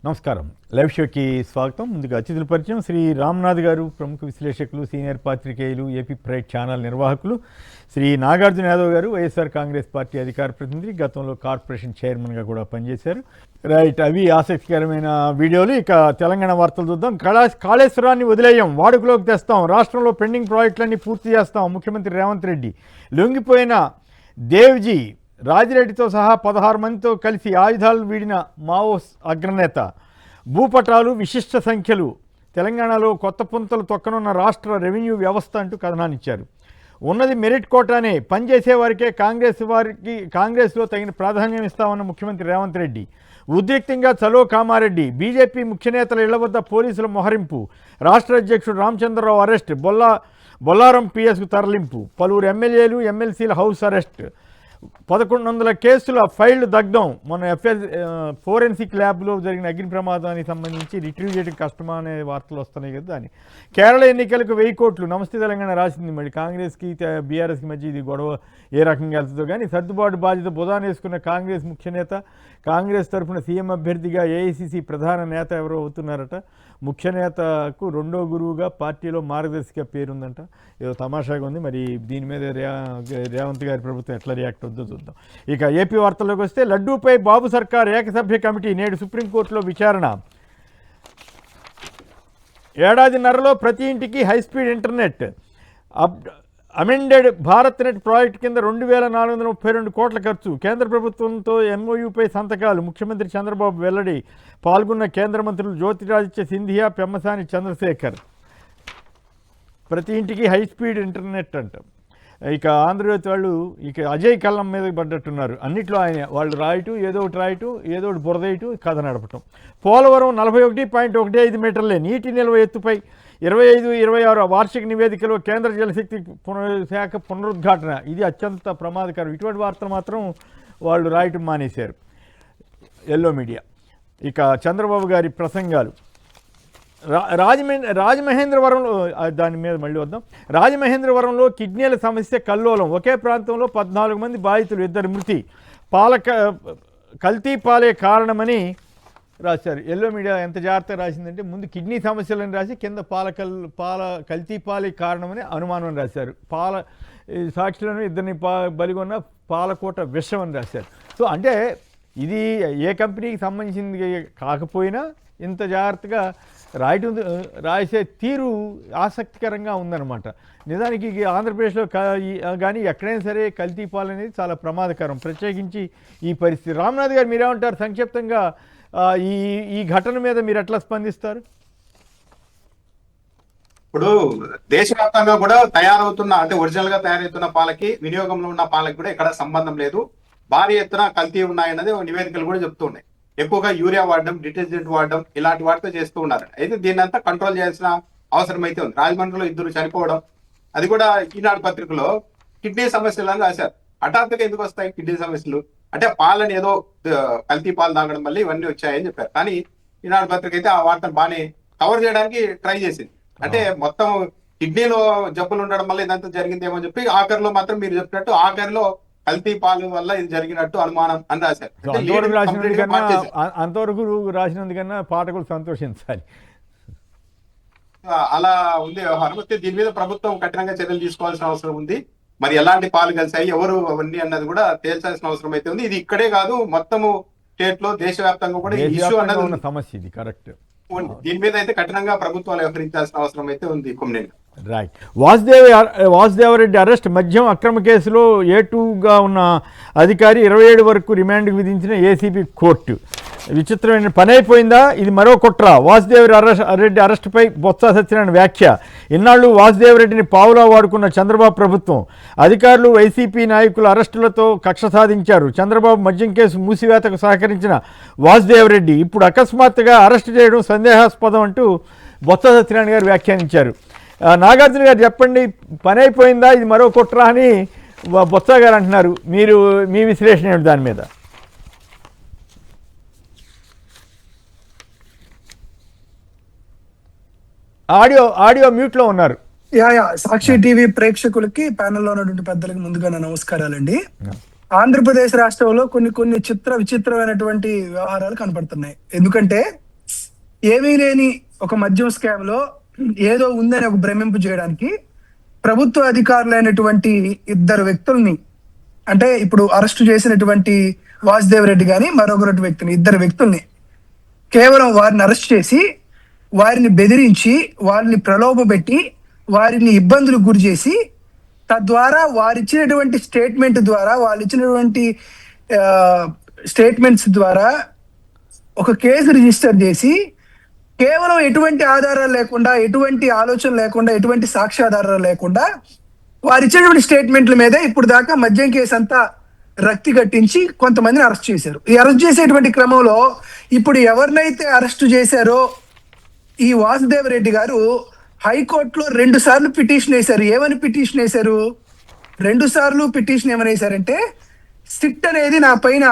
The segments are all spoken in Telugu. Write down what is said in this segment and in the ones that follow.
నమస్కారం. లైవ్ షోకి స్వాగతం. ముందుగా అతిథుల పరిచయం. శ్రీ రామ్నాథ్ గారు, ప్రముఖ విశ్లేషకులు, సీనియర్ పాత్రికేయులు, ఏపీ ప్రైడ్ ఛానల్ నిర్వాహకులు. శ్రీ నాగార్జున యాదవ్ గారు, వైఎస్ఆర్ కాంగ్రెస్ పార్టీ అధికార ప్రతినిధి, గతంలో కార్పొరేషన్ చైర్మన్గా కూడా పనిచేశారు. రైట్, అవి ఆసక్తికరమైన వీడియోలు. ఇక తెలంగాణ వార్తలు చూద్దాం. కాళేశ్వరాన్ని వదిలేయం, వాడుకలోకి తెస్తాం, రాష్ట్రంలో పెండింగ్ ప్రాజెక్టులన్నీ పూర్తి చేస్తాం. ముఖ్యమంత్రి రేవంత్ రెడ్డి. లొంగిపోయిన దేవ్జీ రాజిరెడ్డితో సహా 16 మందితో కలిసి ఆయుధాలు వీడిన మావోస్ అగ్రనేత. భూపటాలు విశిష్ట సంఖ్యలు. తెలంగాణలో కొత్త పుంతలు తొక్కనున్న రాష్ట్ర రెవెన్యూ వ్యవస్థ అంటూ కథనాన్నిచ్చారు. ఉన్నది మెరిట్ కోటానే, పనిచేసే వారికే కాంగ్రెస్లో తగిన ప్రాధాన్యం ఇస్తామన్న ముఖ్యమంత్రి రేవంత్ రెడ్డి. ఉద్రిక్తంగా చలో కామారెడ్డి. బీజేపీ ముఖ్య నేతల ఇళ్ల వద్ద పోలీసుల మొహరింపు. రాష్ట్ర అధ్యక్షుడు రామచంద్రరావు అరెస్ట్. బొల్లారం పిఎస్కు తరలింపు. పలువురు ఎమ్మెల్యేలు, ఎమ్మెల్సీల హౌస్ అరెస్ట్. 1100 కేసుల ఫైళ్లు దగ్ధం. మన ఫోరెన్సిక్ ల్యాబ్లో జరిగిన అగ్ని ప్రమాదానికి సంబంధించి రిట్రీవ్ చేయడం కష్టమా అనే వార్తలు వస్తున్నాయి కదా. దాన్ని కేరళ ఎన్నికలకు 1000 కోట్లు. నమస్తే తెలంగాణ రాసింది. మళ్ళీ కాంగ్రెస్కి బీఆర్ఎస్కి మధ్య ఇది గొడవ ఏ రకంగా వెళ్తుందో కానీ సర్దుబాటు బాధ్యత బుధాన వేసుకున్న కాంగ్రెస్ ముఖ్య నేత, కాంగ్రెస్ తరఫున సీఎం అభ్యర్థిగా ఏఐసీసీ ప్రధాన నేత ఎవరో అవుతున్నారట. ముఖ్య నేతకు రెండో గురువుగా పార్టీలో మార్గదర్శిగా పేరుందంట. ఏదో తమాషాగా ఉంది. మరి దీని మీద రేవంత్ గారి ప్రభుత్వం ఎట్లా రియాక్ట్ అవుతుందో చూద్దాం. ఇక ఏపీ వార్తల్లోకి వస్తే, లడ్డూపై బాబు సర్కార్ ఏకసభ్య కమిటీ నేడు సుప్రీంకోర్టులో విచారణ. ఏడాదిన్నరలో ప్రతి ఇంటికి high speed internet. Amended Bharat net project కింద 2432 కోట్ల ఖర్చు. కేంద్ర ప్రభుత్వంతో ఎంఓయూపై సంతకాలు. ముఖ్యమంత్రి చంద్రబాబు వెల్లడి. పాల్గొన్న కేంద్ర మంత్రులు జ్యోతిరాదిత్య సింధియా, పెమ్మసాని చంద్రశేఖర్. ప్రతి ఇంటికి హైస్పీడ్ ఇంటర్నెట్ అంట. ఇక ఆంధ్రజ్యోతి వాళ్ళు ఇక అజయ్ కల్లం మీద పడ్డట్టున్నారు. అన్నిట్లో ఆయన వాళ్ళు రాయటం, ఏదో ఒకటి రాయటం, ఏదో ఒకటి బురదేయటం, కథ నడపటం. పోలవరం 41.15 మీటర్లే. నీటి నిల్వ ఎత్తుపై 25-26 వార్షిక నివేదికలో కేంద్ర జలశక్తి శాఖ పునరుద్ఘాటన. ఇది అత్యంత ప్రమాదకరం. ఇటువంటి వార్తలు మాత్రం వాళ్ళు రాయటం మానేశారు, ఎల్లో మీడియా. ఇక చంద్రబాబు గారి ప్రసంగాలు. రాజమహేంద్రవరంలో, దాని మీద మళ్ళీ వద్దాం. రాజమహేంద్రవరంలో కిడ్నీల సమస్య కల్లోలం. ఒకే ప్రాంతంలో 14 మంది బాధితులు, 2 మృతి. కల్తీ పాలే కారణమని రాశారు. ఎల్లో మీడియా ఎంత జాగ్రత్తగా రాసిందంటే, ముందు కిడ్నీ సమస్యలను రాసి కింద కల్తీ పాలే కారణమని అనుమానం రాశారు. సాక్షులను 2 బలిగొన్న పాలకోట విషం అని రాశారు. సో అంటే ఇది ఏ కంపెనీకి సంబంధించింది కాకపోయినా ఇంత జాగ్రత్తగా రాసే తీరు ఆసక్తికరంగా ఉందన్నమాట. నిజానికి ఆంధ్రప్రదేశ్లో కానీ ఎక్కడైనా సరే కల్తీ పాలు అనేది చాలా ప్రమాదకరం, ప్రత్యేకించి ఈ పరిస్థితి. రామ్నాథ్ గారు మీరేమంటారు? సంక్షిప్తంగా ఈ ఘటన మీద మీరు ఎట్లా స్పందిస్తారు? ఇప్పుడు దేశవ్యాప్తంగా కూడా తయారవుతున్న, అంటే ఒరిజినల్ గా తయారవుతున్న పాలకి వినియోగంలో ఉన్న పాలకి కూడా ఎక్కడ సంబంధం లేదు. భారీ ఎత్తున కల్తీ ఉన్నాయన్నది నివేదికలు కూడా చెప్తున్నాయి. ఎక్కువగా యూరియా వాడడం, డిటర్జెంట్ వాడడం, ఇలాంటి వాటితో చేస్తూ ఉన్నారు. అయితే దీన్ని అంతా కంట్రోల్ చేయాల్సిన అవసరం అయితే ఉంది. రాజమండ్రిలో 2 చనిపోవడం, అది కూడా ఈనాడు పత్రికలో కిడ్నీ సమస్యలు అని రాశారు. హఠాత్తుగా ఎందుకు వస్తాయి కిడ్నీ సమస్యలు అంటే? పాలని ఏదో కల్తీ పాలు తాగడం వల్ల ఇవన్నీ వచ్చాయని చెప్పారు. కానీ ఈనాడు పత్రిక అయితే ఆ వార్తను బాగానే కవర్ చేయడానికి ట్రై చేసింది. అంటే మొత్తం కిడ్నీలో జబ్బులు ఉండడం వల్ల ఇదంతా జరిగిందేమో చెప్పి ఆఖరిలో మాత్రం మీరు చెప్పినట్టు ఆఖరిలో కల్తీ పాలు వల్ల ఇది జరిగినట్టు అనుమానం అని రాశారు. అంతవరకు రాసినందుకన్నా పాఠకులు సంతోషించాలి. అలా ఉంది వ్యవహారం. దీని మీద ప్రభుత్వం కఠినంగా చర్యలు తీసుకోవాల్సిన అవసరం ఉంది. మరి ఎలాంటి పాలు కలిసాయి, ఎవరు అవన్నీ అన్నది కూడా తేల్చాల్సిన అవసరం అయితే ఉంది. ఇది ఇక్కడే కాదు, మొత్తము స్టేట్ లో దేశవ్యాప్తంగా కూడా ఇష్యూ అన్నది సమస్య. ఇది కరెక్ట్. దీని మీద అయితే కఠినంగా ప్రభుత్వాలు వ్యవహరించాల్సిన అవసరం అయితే ఉంది. కొమ్మినేని రైట్. వాసుదేవరెడ్డి అరెస్ట్. మద్యం అక్రమ కేసులో A2గా ఉన్న అధికారి 27 వరకు రిమాండ్కు విధించిన ఏసీబీ కోర్టు. విచిత్రమైన పని అయిపోయిందా, ఇది మరో కుట్ర. వాసుదేవరెడ్డి అరెస్టుపై బొత్స సత్యనారాయణ వ్యాఖ్య. ఇన్నాళ్లు వాసుదేవరెడ్డిని పావులా వాడుకున్న చంద్రబాబు ప్రభుత్వం, అధికారులు, వైసీపీ నాయకుల అరెస్టులతో కక్ష సాధించారు. చంద్రబాబు మద్యం కేసు మూసివేతకు సహకరించిన వాసుదేవరెడ్డి ఇప్పుడు అకస్మాత్తుగా అరెస్టు చేయడం సందేహాస్పదం అంటూ బొత్స సత్యనారాయణ గారు వ్యాఖ్యానించారు. నాగార్జున గారు చెప్పండి, పని అయిపోయిందా, ఇది మరో కుట్ర అని బొత్స గారు అంటున్నారు. మీ విశ్లేషణ ఏమిటి దాని మీద? ఆడియో మ్యూట్ లో ఉన్నారు. సాక్షి టీవీ ప్రేక్షకులకి, ప్యానెల్లో ఉన్నటువంటి పెద్దలకి ముందుగా నా నమస్కారాలండి. ఆంధ్రప్రదేశ్ రాష్ట్రంలో కొన్ని విచిత్రమైనటువంటి వ్యవహారాలు కనపడుతున్నాయి. ఎందుకంటే ఏమీ లేని ఒక మద్యం స్కామ్ లో ఏదో ఉందని ఒక భ్రమింపు చేయడానికి ప్రభుత్వ అధికారులైనటువంటి ఇద్దరు వ్యక్తుల్ని, అంటే ఇప్పుడు అరెస్ట్ చేసినటువంటి వాసుదేవ్ రెడ్డి గాని మరొకటి వ్యక్తిని, ఇద్దరు వ్యక్తుల్ని కేవలం వారిని అరెస్ట్ చేసి వారిని బెదిరించి వారిని ప్రలోభపెట్టి వారిని ఇబ్బందులకు గురి చేసి తద్వారా వారిచ్చినటువంటి స్టేట్మెంట్ ద్వారా వాళ్ళు ఇచ్చినటువంటి స్టేట్మెంట్స్ ద్వారా ఒక కేసు రిజిస్టర్ చేసి కేవలం ఎటువంటి ఆధారాలు లేకుండా, ఎటువంటి ఆలోచన లేకుండా, ఎటువంటి సాక్ష్యాధారాలు లేకుండా వారు ఇచ్చినటువంటి స్టేట్మెంట్ల మీదే ఇప్పుడు దాకా మద్యం కేసు అంతా రక్తి కట్టించి కొంతమందిని అరెస్ట్ చేశారు. ఈ అరెస్ట్ చేసేటువంటి క్రమంలో ఇప్పుడు ఎవరినైతే అరెస్ట్ చేశారో ఈ వాసుదేవ్ రెడ్డి గారు హైకోర్టులో 2 సార్లు పిటిషన్ వేశారు. ఏమని పిటిషన్ వేశారు? 2 సార్లు పిటిషన్ ఏమని వేశారంటే, సిట్ అనేది నా పైన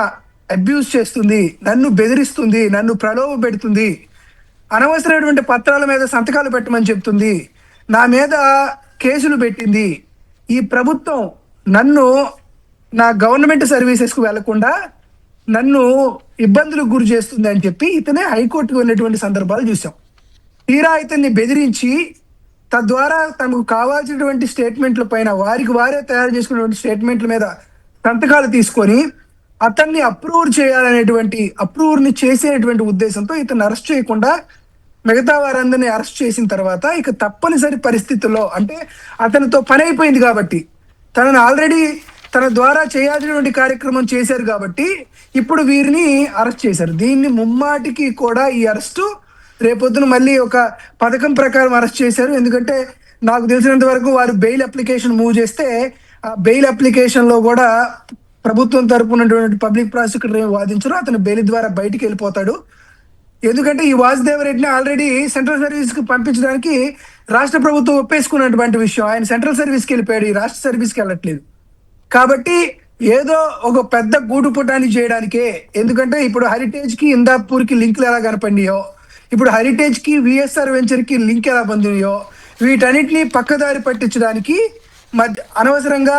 అబ్యూస్ చేస్తుంది, నన్ను బెదిరిస్తుంది, నన్ను ప్రలోభ పెడుతుంది, అనవసరమైనటువంటి పత్రాల మీద సంతకాలు పెట్టమని చెప్తుంది, నా మీద కేసులు పెట్టింది, ఈ ప్రభుత్వం నన్ను నా గవర్నమెంట్ సర్వీసెస్కు వెళ్లకుండా నన్ను ఇబ్బందులకు గురి చేస్తుంది అని చెప్పి ఇతనే హైకోర్టుకు వెళ్ళినటువంటి సందర్భాలు చూసాం. తీరా ఇతన్ని బెదిరించి తద్వారా తమకు కావాల్సినటువంటి స్టేట్మెంట్ల పైన వారికి వారే తయారు చేసుకున్నటువంటి స్టేట్మెంట్ల మీద సంతకాలు తీసుకొని అతన్ని అప్రూవర్ని చేసేటువంటి ఉద్దేశంతో ఇతన్ని అరెస్ట్ చేయకుండా మిగతా వారందరినీ అరెస్ట్ చేసిన తర్వాత ఇక తప్పనిసరి పరిస్థితుల్లో, అంటే అతనితో పని అయిపోయింది కాబట్టి, తనను ఆల్రెడీ తన ద్వారా చేయాల్సినటువంటి కార్యక్రమం చేశారు కాబట్టి ఇప్పుడు వీరిని అరెస్ట్ చేశారు. దీన్ని ముమ్మాటికి కూడా ఈ అరెస్టు రేపొద్దున మళ్ళీ ఒక పథకం ప్రకారం అరెస్ట్ చేశారు. ఎందుకంటే నాకు తెలిసినంత వరకు వారు బెయిల్ అప్లికేషన్ మూవ్ చేస్తే ఆ బెయిల్ అప్లికేషన్ లో కూడా ప్రభుత్వం తరపునటువంటి పబ్లిక్ ప్రాసిక్యూటర్ ఏమి వాదించరు, అతను బెయిల్ ద్వారా బయటికి వెళ్ళిపోతాడు. ఎందుకంటే ఈ వాసుదేవ్ రెడ్డిని ఆల్రెడీ సెంట్రల్ సర్వీస్ కి పంపించడానికి రాష్ట్ర ప్రభుత్వం ఒప్పేసుకున్నటువంటి విషయం. ఆయన సెంట్రల్ సర్వీస్కి వెళ్ళిపోయాడు, ఈ రాష్ట్ర సర్వీస్కి వెళ్ళట్లేదు. కాబట్టి ఏదో ఒక పెద్ద గూడు పుటాన్ని చేయడానికే, ఎందుకంటే ఇప్పుడు హెరిటేజ్ కి ఇందాపూర్ కి లింకులు ఎలా కనపడినాయో, ఇప్పుడు హెరిటేజ్ కి విఎస్ఆర్ వెంచర్ కి లింక్ ఎలా పొందినాయో, వీటన్నిటిని పక్కదారి పట్టించడానికి అనవసరంగా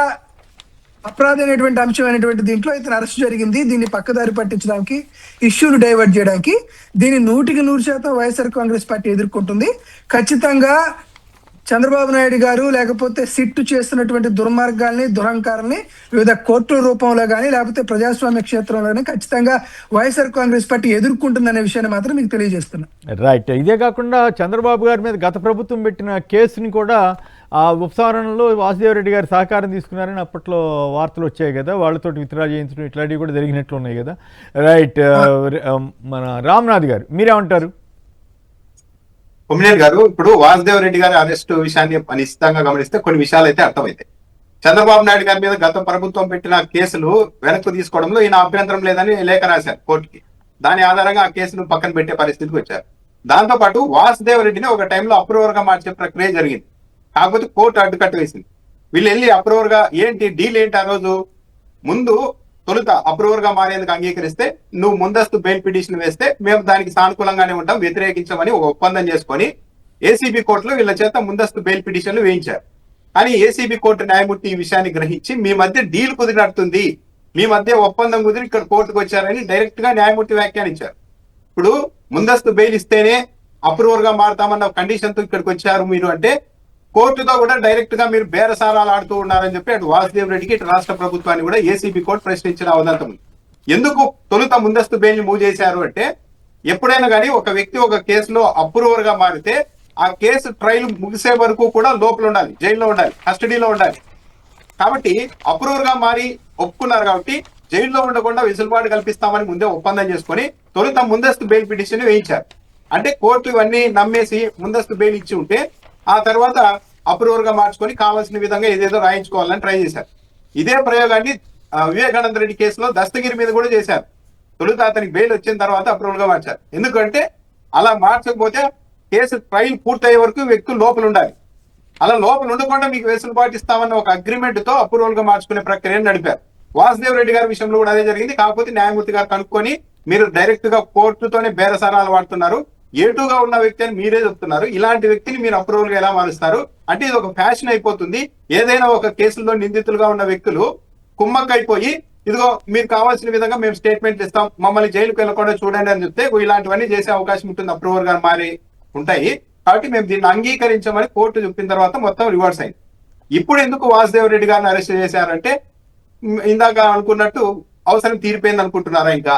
అపరాధమైనటువంటి అంశమైనటువంటి దీంట్లో ఇతను అరెస్ట్ జరిగింది. దీన్ని పక్కదారి పట్టించడానికి, ఇష్యూను డైవర్ట్ చేయడానికి, దీన్ని 100% వైఎస్ఆర్ కాంగ్రెస్ పార్టీ ఎదుర్కొంటుంది. ఖచ్చితంగా చంద్రబాబు నాయుడు గారు లేకపోతే సిట్టు చేస్తున్నటువంటి దుర్మార్గాల్ని, దురహంకారాన్ని వివిధ కోర్టుల రూపంలో కానీ లేకపోతే ప్రజాస్వామ్య క్షేత్రంలోనే ఖచ్చితంగా వైఎస్ఆర్ కాంగ్రెస్ పార్టీ ఎదుర్కొంటుందనే విషయాన్ని మాత్రం మీకు తెలియజేస్తున్నా. రైట్. ఇదే కాకుండా చంద్రబాబు గారి మీద గత ప్రభుత్వం పెట్టిన కేసుని కూడా ఆ ఉపసంహరణలో వాసుదేవరెడ్డి గారు సహకారం తీసుకున్నారని అప్పట్లో వార్తలు వచ్చాయి కదా, వాళ్ళతో విత్డ్రా చేయించడం ఇట్లాంటివి కూడా జరిగినట్లు ఉన్నాయి కదా. రైట్. మన రామ్నాథ్ గారు మీరేమంటారు? కొమ్మినేని గారు, ఇప్పుడు వాసుదేవ్ రెడ్డి గారి అరెస్టు విషయాన్ని నిశ్చితంగా గమనిస్తే కొన్ని విషయాలు అయితే అర్థమవుతాయి. చంద్రబాబు నాయుడు గారి మీద గత ప్రభుత్వం పెట్టిన కేసులు వెనక్కు తీసుకోవడంలో ఈయన అభ్యంతరం లేదని లేఖ రాశారు కోర్టుకి. దాని ఆధారంగా ఆ కేసును పక్కన పెట్టే పరిస్థితికి వచ్చారు. దాంతో పాటు వాసుదేవ్ రెడ్డిని ఒక టైంలో అప్రూవర్ గా మార్చే ప్రక్రియ జరిగింది. కాకపోతే కోర్టు అడ్డుకట్ట వేసింది. వీళ్ళు వెళ్ళి అప్రూవర్ గా ఏంటి డీల్ ఏంటి? ఆ రోజు ముందు తొలుత అప్రూవర్ గా మారేందుకు అంగీకరిస్తే నువ్వు ముందస్తు బెయిల్ పిటిషన్ వేస్తే మేము దానికి సానుకూలంగానే ఉంటాం, వ్యతిరేకించమని ఒక ఒప్పందం చేసుకొని ఏసీబీ కోర్టులో వీళ్ళ చేత ముందస్తు బెయిల్ పిటిషన్లు వేయించారు. కానీ ఏసీబీ కోర్టు న్యాయమూర్తి ఈ విషయాన్ని గ్రహించి మీ మధ్య డీల్ కుదిరినట్టుంది, మీ మధ్య ఒప్పందం కుదిరి ఇక్కడ కోర్టుకు వచ్చారని డైరెక్ట్ గా న్యాయమూర్తి వ్యాఖ్యానించారు. ఇప్పుడు ముందస్తు బెయిల్ ఇస్తేనే అప్రూవర్ గా మారుతామన్న కండిషన్ తో ఇక్కడికి వచ్చారు మీరు అంటే, కోర్టుతో కూడా డైరెక్ట్ గా మీరు బేరసారాలు ఆడుతూ ఉన్నారని చెప్పి అటు వాసుదేవ్ రెడ్డికి ఇటు రాష్ట్ర ప్రభుత్వాన్ని కూడా ఏసీబీ కోర్టు ప్రశ్నించిన ఉదంతం. ఎందుకు తొలుత ముందస్తు బెయిల్ మూవ్ చేశారు అంటే, ఎప్పుడైనా కానీ ఒక వ్యక్తి ఒక కేసులో అప్రూవర్ గా మారితే ఆ కేసు ట్రయల్ ముగిసే వరకు కూడా లోపల ఉండాలి, జైల్లో ఉండాలి, కస్టడీలో ఉండాలి. కాబట్టి అప్రూవర్ గా మారి ఒప్పుకున్నారు కాబట్టి జైల్లో ఉండకుండా వెసులుబాటు కల్పిస్తామని ముందే ఒప్పందం చేసుకొని తొలుత ముందస్తు బెయిల్ పిటిషన్ వేయించారు. అంటే కోర్టు ఇవన్నీ నమ్మేసి ముందస్తు బెయిల్ ఇచ్చి ఉంటే ఆ తర్వాత అప్రూవర్ గా మార్చుకొని కావాల్సిన విధంగా ఏదేదో రాయించుకోవాలని ట్రై చేశారు. ఇదే ప్రయోగాన్ని వివేకానంద రెడ్డి కేసులో దస్తగిరి మీద కూడా చేశారు. తొలుత అతనికి బెయిల్ వచ్చిన తర్వాత అప్రూవల్ గా మార్చారు. ఎందుకంటే అలా మార్చకపోతే కేసు ట్రయల్ పూర్తయ్యే వరకు వ్యక్తులు లోపల ఉండాలి. అలా లోపల ఉండకుండా మీకు వెసులుబాటు ఇస్తామన్న ఒక అగ్రిమెంట్ తో అప్రూవల్ గా మార్చుకునే ప్రక్రియను నడిపారు. వాసుదేవ్ రెడ్డి గారి విషయంలో కూడా అదే జరిగింది. కాకపోతే న్యాయమూర్తి గారు కనుక్కొని మీరు డైరెక్ట్ గా కోర్టుతోనే బేరసారాలు వాడుతున్నారు, ఏటుగా ఉన్న వ్యక్తి అని మీరే చెప్తున్నారు, ఇలాంటి వ్యక్తిని మీరు అప్రూవల్ గా ఎలా మారుస్తారు అంటే ఇది ఒక ఫ్యాషన్ అయిపోతుంది. ఏదైనా ఒక కేసులో నిందితులుగా ఉన్న వ్యక్తులు కుమ్మక్కైపోయి ఇదిగో మీరు కావాల్సిన విధంగా మేము స్టేట్మెంట్ ఇస్తాం, మమ్మల్ని జైలుకి వెళ్ళకుండా చూడండి అని చెప్తే ఇలాంటివన్నీ చేసే అవకాశం ఉంటుంది, అప్రూవర్ గా మారి ఉంటాయి. కాబట్టి మేము దీన్ని అంగీకరించమని కోర్టు చెప్పిన తర్వాత మొత్తం రివర్స్ అయింది. ఇప్పుడు ఎందుకు వాసుదేవ్ రెడ్డి గారిని అరెస్ట్ చేశారంటే ఇందాక అనుకున్నట్టు అవసరం తీరిపోయింది అనుకుంటున్నారా ఇంకా.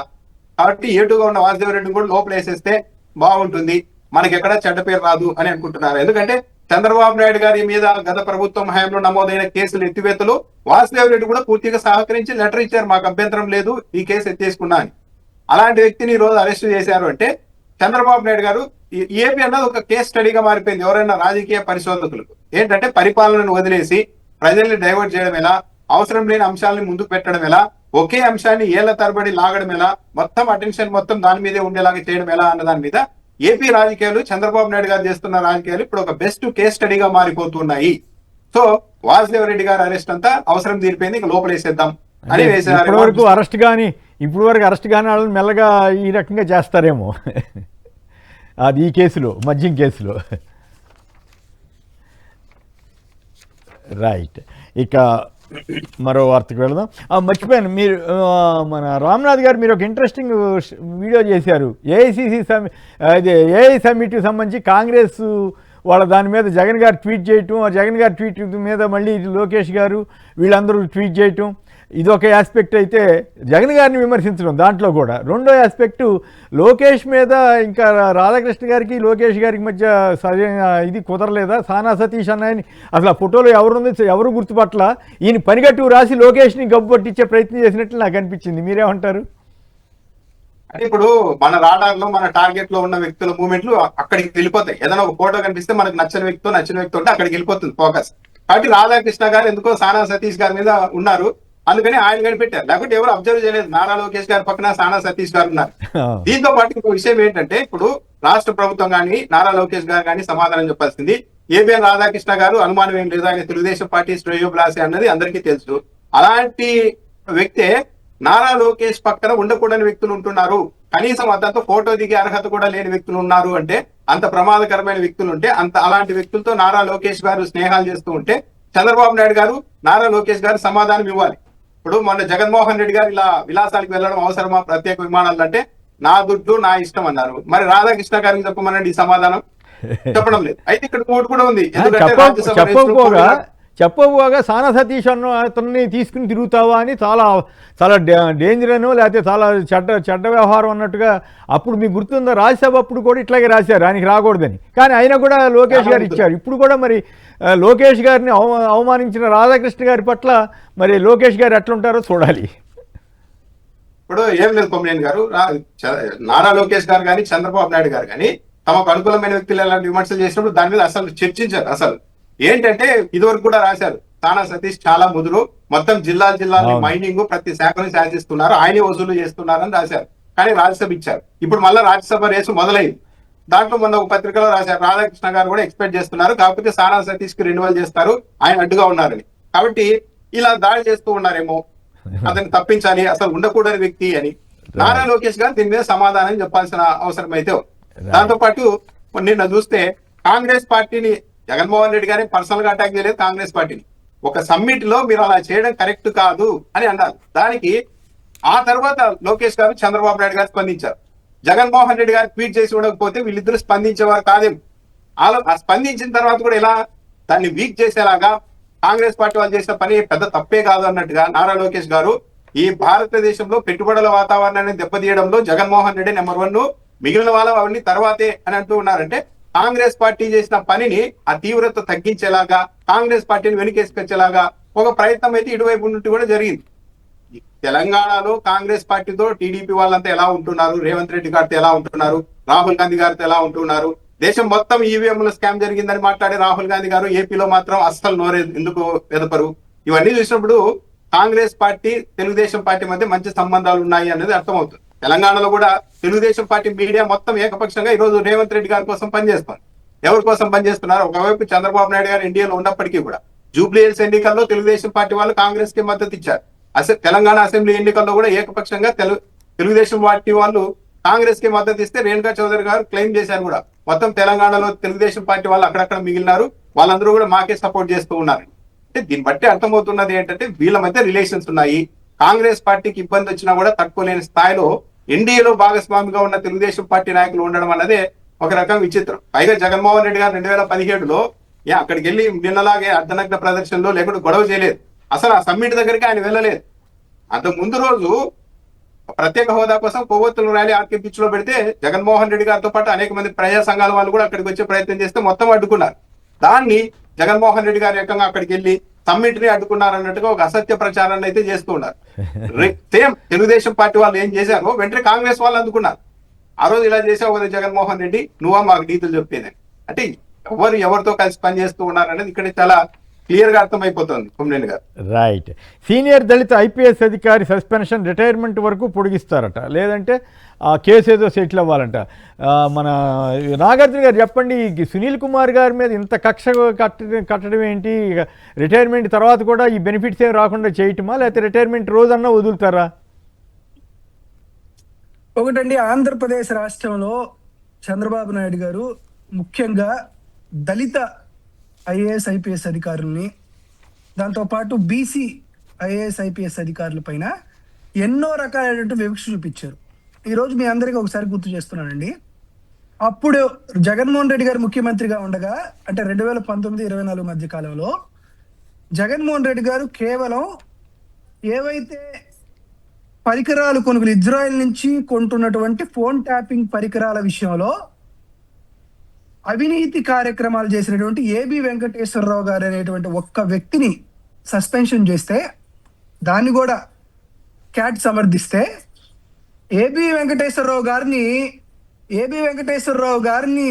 కాబట్టి ఏటుగా ఉన్న వాసుదేవ్ రెడ్డిని కూడా లోపల వేసేస్తే బాగుంటుంది, మనకి ఎక్కడ చెడ్డ పేరు రాదు అని అనుకుంటున్నారు. ఎందుకంటే చంద్రబాబు నాయుడు గారి మీద గత ప్రభుత్వం హయాంలో నమోదైన కేసులు ఎత్తివేతలు వాసుదేవ్ రెడ్డి కూడా పూర్తిగా సహకరించి లెటర్ ఇచ్చారు, మాకు అభ్యంతరం లేదు ఈ కేసు ఎత్తేసుకున్నా అని. అలాంటి వ్యక్తిని ఈ రోజు అరెస్ట్ చేశారు అంటే చంద్రబాబు నాయుడు గారు ఏపీ అన్నది ఒక కేస్ స్టడీగా మారిపోయింది ఎవరైనా రాజకీయ పరిశోధకులకు. ఏంటంటే పరిపాలనను వదిలేసి ప్రజల్ని డైవర్ట్ చేయడం ఎలా, అవసరం లేని అంశాలను ముందుకు పెట్టడం ఎలా, ఒకే అంశాన్ని ఏళ్ల తరబడి లాగడం ఎలా, మొత్తం అటెన్షన్ మొత్తం దాని మీదే ఉండేలాగా చేయడం ఎలా అన్న దాని మీద ఏపీ రాజకీయాలు, చంద్రబాబు నాయుడు గారు చేస్తున్న రాజకీయాలు ఇప్పుడు ఒక బెస్ట్ కేస్ స్టడీగా మారిపోతున్నాయి. సో వాసుదేవ్ రెడ్డి గారి అరెస్ట్ అంతా అవసరం తీరిపోయింది, ఇంకా లోపలేసేద్దాం అని వేసారు. ఇప్పటి వరకు అరెస్ట్ కానీ వాళ్ళని మెల్లగా ఈ రకంగా చేస్తారేమో అది ఈ కేసులో, మద్యం కేసులో. రైట్, ఇక మరో వార్తకు వెళదాం. మర్చిపోయాను, మీరు మన రామ్నాథ్ గారు మీరు ఒక ఇంట్రెస్టింగ్ వీడియో చేశారు. ఏఐసిసి ఏఐ సమ్మిట్కి సంబంధించి కాంగ్రెస్ వాళ్ళ దాని మీద జగన్ గారు ట్వీట్ చేయటం, జగన్ గారి ట్వీట్ మీద మళ్ళీ లోకేష్ గారు వీళ్ళందరూ ట్వీట్ చేయటం, ఇదొక ఆస్పెక్ట్ అయితే జగన్ గారిని విమర్శించడం దాంట్లో కూడా. రెండో ఆస్పెక్టు లోకేష్ మీద, ఇంకా రాధాకృష్ణ గారికి లోకేష్ గారికి మధ్య సరైన ఇది కుదరలేదా, సానా సతీష్ అన్నాయని అసలు ఆ ఫోటోలో ఎవరు గుర్తుపట్ల, ఈయన పనిగట్టు రాసి లోకేష్ని గబ్బు పట్టించే ప్రయత్నం చేసినట్లు నాకు అనిపించింది. మీరేమంటారు? అంటే ఇప్పుడు మన రాడార్ లో, మన టార్గెట్ లో ఉన్న వ్యక్తుల మూవ్మెంట్లు అక్కడికి వెళ్ళిపోతాయి. ఏదైనా ఒక ఫోటో కనిపిస్తే మనకు నచ్చిన వ్యక్తి ఉంటే అక్కడికి వెళ్ళిపోతుంది ఫోకస్. కాబట్టి రాధాకృష్ణ గారు ఎందుకో సానా సతీష్ గారి మీద ఉన్నారు, అందుకని ఆయన కనిపెట్టారు. లేకపోతే ఎవరు అబ్జర్వ్ చేయలేదు. నారా లోకేష్ గారి పక్కన సానా సతీష్ గారు ఉన్నారు. దీంతో పాటు ఇంకో విషయం ఏంటంటే, ఇప్పుడు రాష్ట్ర ప్రభుత్వం కానీ నారా లోకేష్ గారు కానీ సమాధానం చెప్పాల్సింది. ఏబిఎన్ రాధాకృష్ణ గారు అనుమానం ఏం లేదు, ఆయన తెలుగుదేశం పార్టీ శ్రేయోభిలాషి అన్నది అందరికీ తెలుసు. అలాంటి వ్యక్తే నారా లోకేష్ పక్కన ఉండకూడని వ్యక్తులు ఉంటున్నారు, కనీసం అతనితో ఫోటో దిగే అర్హత కూడా లేని వ్యక్తులు ఉన్నారు అంటే, అంత ప్రమాదకరమైన వ్యక్తులు ఉంటే, అలాంటి వ్యక్తులతో నారా లోకేష్ గారు స్నేహాలు చేస్తూ ఉంటే చంద్రబాబు నాయుడు గారు, నారా లోకేష్ గారు సమాధానం ఇవ్వాలి. ఇప్పుడు మొన్న జగన్మోహన్ రెడ్డి గారు ఇలా విలాసాలకు వెళ్ళడం అవసరమా ప్రత్యేక విమానాలు అంటే, నా దుడ్డు నా ఇష్టం అన్నారు. మరి రాధాకృష్ణ గారికి చెప్పమనండి ఈ సమాధానం, చెప్పడం లేదు. అయితే ఇక్కడ కోర్టు కూడా ఉంది. చెప్పబోగా సానా సతీష్ అతన్ని తీసుకుని తిరుగుతావా అని చాలా డేంజర్ అనో లేకపోతే చాలా చెడ్డ వ్యవహారం అన్నట్టుగా అప్పుడు మీకు గుర్తుందా, రాజ్యసభ అప్పుడు కూడా ఇట్లాగే రాశారు ఆయనకి రాకూడదని. కానీ అయినా కూడా లోకేష్ గారు ఇచ్చారు. ఇప్పుడు కూడా మరి లోకేష్ గారిని అవమానించిన రాధాకృష్ణ గారి పట్ల మరి లోకేష్ గారు ఎట్లుంటారో చూడాలి. ఇప్పుడు ఏం లేదు కొమ్మినేని గారు, నారా లోకేష్ గారు కానీ చంద్రబాబు నాయుడు గారు కానీ తమకు అనుకూలమైన వ్యక్తులు ఎలాంటి విమర్శలు చేసినప్పుడు దాని మీద అసలు చర్చించారు. అసలు ఏంటంటే ఇదివరకు కూడా రాశారు, సానా సతీష్ చాలా ముదురు, మొత్తం జిల్లాలు మైనింగ్ ప్రతి శాఖను శాసిస్తున్నారు, ఆయనే వసూలు చేస్తున్నారని రాశారు. కానీ రాజ్యసభ ఇచ్చారు. ఇప్పుడు మళ్ళీ రాజ్యసభ రేసు మొదలైంది. దాంట్లో మొన్న ఒక పత్రికలో రాశారు, రాధాకృష్ణ గారు కూడా ఎక్స్పెక్ట్ చేస్తున్నారు, కాకపోతే సానా సతీష్ కి రెన్యువల్ చేస్తారు, ఆయన అడ్డుగా ఉన్నారని. కాబట్టి ఇలా దాడి చేస్తూ ఉన్నారేమో, అతన్ని తప్పించాలి, అసలు ఉండకూడని వ్యక్తి అని. నారా లోకేష్ గారు దీని మీద సమాధానం చెప్పాల్సిన అవసరం అయితే. దాంతో పాటు నిన్న చూస్తే కాంగ్రెస్ పార్టీని జగన్మోహన్ రెడ్డి గారిని పర్సనల్ గా అటాక్ చేయలేదు, కాంగ్రెస్ పార్టీని. ఒక సమ్మిట్ లో మీరు అలా చేయడం కరెక్ట్ కాదు అని అన్నారు. దానికి ఆ తర్వాత లోకేష్ గారు, చంద్రబాబు నాయుడు గారు స్పందించారు. జగన్మోహన్ రెడ్డి గారు ట్వీట్ చేసి ఉండకపోతే వీళ్ళిద్దరూ స్పందించేవారు కాదేమో. ఆ స్పందించిన తర్వాత కూడా ఇలా దాన్ని వీక్ చేసేలాగా కాంగ్రెస్ పార్టీ వాళ్ళు చేసిన పని పెద్ద తప్పే కాదు అన్నట్టుగా నారా లోకేష్ గారు ఈ భారతదేశంలో పెట్టుబడుల వాతావరణాన్ని దెబ్బతీయడంలో జగన్మోహన్ రెడ్డి నెంబర్ 1, మిగిలిన వాళ్ళు అవన్నీ తర్వాతే అని అంటూ ఉన్నారంటే, కాంగ్రెస్ పార్టీ చేసిన పనిని ఆ తీవ్రత తగ్గించేలాగా, కాంగ్రెస్ పార్టీని వెనుకేసుకొచ్చేలాగా ఒక ప్రయత్నం అయితే ఇటువైపు ఉన్నట్టు కూడా జరిగింది. తెలంగాణలో కాంగ్రెస్ పార్టీతో టీడీపీ వాళ్ళంతా ఎలా ఉంటున్నారు, రేవంత్ రెడ్డి గారితో ఎలా ఉంటున్నారు, రాహుల్ గాంధీ గారితో ఎలా ఉంటున్నారు, దేశం మొత్తం ఈవీఎంల స్కామ్ జరిగిందని మాట్లాడే రాహుల్ గాంధీ గారు ఏపీలో మాత్రం అస్సలు నోరే ఎందుకు ఎదపరు. ఇవన్నీ చూసినప్పుడు కాంగ్రెస్ పార్టీ తెలుగుదేశం పార్టీ మధ్య మంచి సంబంధాలు ఉన్నాయి అనేది అర్థమవుతుంది. తెలంగాణలో కూడా తెలుగుదేశం పార్టీ మీడియా మొత్తం ఏకపక్షంగా ఈ రోజు రేవంత్ రెడ్డి గారి కోసం పనిచేస్తారు. ఎవరి కోసం పనిచేస్తున్నారు? ఒకవైపు చంద్రబాబు నాయుడు గారు ఎన్డీఏలో ఉన్నప్పటికీ కూడా జూబ్లీ హిల్స్ ఎన్నికల్లో తెలుగుదేశం పార్టీ వాళ్ళు కాంగ్రెస్ కి మద్దతు ఇచ్చారు. తెలంగాణ అసెంబ్లీ ఎన్నికల్లో కూడా ఏకపక్షంగా తెలుగుదేశం పార్టీ వాళ్ళు కాంగ్రెస్ కి మద్దతు ఇస్తే రేణుకా చౌదరి గారు క్లెయిమ్ చేశారు కూడా, మొత్తం తెలంగాణలో తెలుగుదేశం పార్టీ వాళ్ళు అక్కడక్కడ మిగిలినారు, వాళ్ళందరూ కూడా మాకే సపోర్ట్ చేస్తూ ఉన్నారు. అంటే దీన్ని బట్టి అర్థమవుతున్నది ఏంటంటే వీళ్ళ మధ్య రిలేషన్స్ ఉన్నాయి. కాంగ్రెస్ పార్టీకి ఇబ్బంది వచ్చినా కూడా తట్టుకోలేని స్థాయిలో ఎన్డీఏలో భాగస్వామిగా ఉన్న తెలుగుదేశం పార్టీ నాయకులు ఉండడం అన్నదే ఒక రకం విచిత్రం. పైగా జగన్మోహన్ రెడ్డి గారు 2017లో అక్కడికి వెళ్ళి నిన్నలాగే అర్ధనగ్న ప్రదర్శనలో లేకుండా గొడవ చేయలేదు. అసలు ఆ సమ్మిట్ దగ్గరికి ఆయన వెళ్ళలేదు. అంతకు ముందు రోజు ప్రత్యేక హోదా కోసం కొవ్వొత్తుల ర్యాలీ ఆర్కే బీచ్ లో పెడితే జగన్మోహన్ రెడ్డి గారితో పాటు అనేక మంది ప్రజా సంఘాల వాళ్ళు కూడా అక్కడికి వచ్చే ప్రయత్నం చేస్తే మొత్తం అడ్డుకున్నారు. దాన్ని జగన్మోహన్ రెడ్డి గారు ఏకంగా అక్కడికి వెళ్ళి సమ్మిట్ ని అడ్డుకున్నారు అన్నట్టుగా ఒక అసత్య ప్రచారాన్ని అయితే చేస్తూ ఉన్నారు. సేమ్ తెలుగుదేశం పార్టీ వాళ్ళు ఏం చేశారో వెంటనే కాంగ్రెస్ వాళ్ళు అందుకున్నారు. ఆ రోజు ఇలా చేసావు కదా జగన్మోహన్ రెడ్డి, నువ్వా మాకు నీతులు చెప్పేది అంటే ఎవరితో కలిసి పనిచేస్తూ ఉన్నారనేది ఇక్కడ చాలా క్లియర్ గా అర్థమైపోతుంది కొమ్మినేని గారు. రైట్. సీనియర్ దళిత ఐపీఎస్ అధికారి సస్పెన్షన్ రిటైర్మెంట్ వరకు పొడిగిస్తారట, లేదంటే ఆ కేసు ఏదో సెటిల్ అవ్వాలంట. మన నాగార్జున గారు చెప్పండి, సునీల్ కుమార్ గారి మీద ఇంత కక్ష కట్టడం ఏంటి? రిటైర్మెంట్ తర్వాత కూడా ఈ బెనిఫిట్స్ ఏం రాకుండా చేయటమా, లేకపోతే రిటైర్మెంట్ రోజన్నా వదులుతారా? ఒకటండి, ఆంధ్రప్రదేశ్ రాష్ట్రంలో చంద్రబాబు నాయుడు గారు ముఖ్యంగా దళిత ఐఏఎస్ ఐపీఎస్ అధికారుల్ని, దాంతోపాటు బీసీ ఐఏఎస్ ఐపీఎస్ అధికారుల పైన ఎన్నో రకాలైనటువంటి వివక్ష చూపించారు. ఈరోజు మీ అందరికీ ఒకసారి గుర్తు చేస్తున్నానండి. అప్పుడు జగన్మోహన్ రెడ్డి గారు ముఖ్యమంత్రిగా ఉండగా, అంటే 2019-24 మధ్య కాలంలో జగన్మోహన్ రెడ్డి గారు కేవలం ఏవైతే పరికరాలు కొనుగోలు ఇజ్రాయెల్ నుంచి కొంటున్నటువంటి ఫోన్ ట్యాపింగ్ పరికరాల విషయంలో అవినీతి కార్యక్రమాలు చేసినటువంటి ఏబి వెంకటేశ్వరరావు గారు అనేటువంటి ఒక్క వ్యక్తిని సస్పెన్షన్ చేస్తే, దాన్ని కూడా క్యాట్ సమర్థిస్తే, ఏబి వెంకటేశ్వరరావు గారిని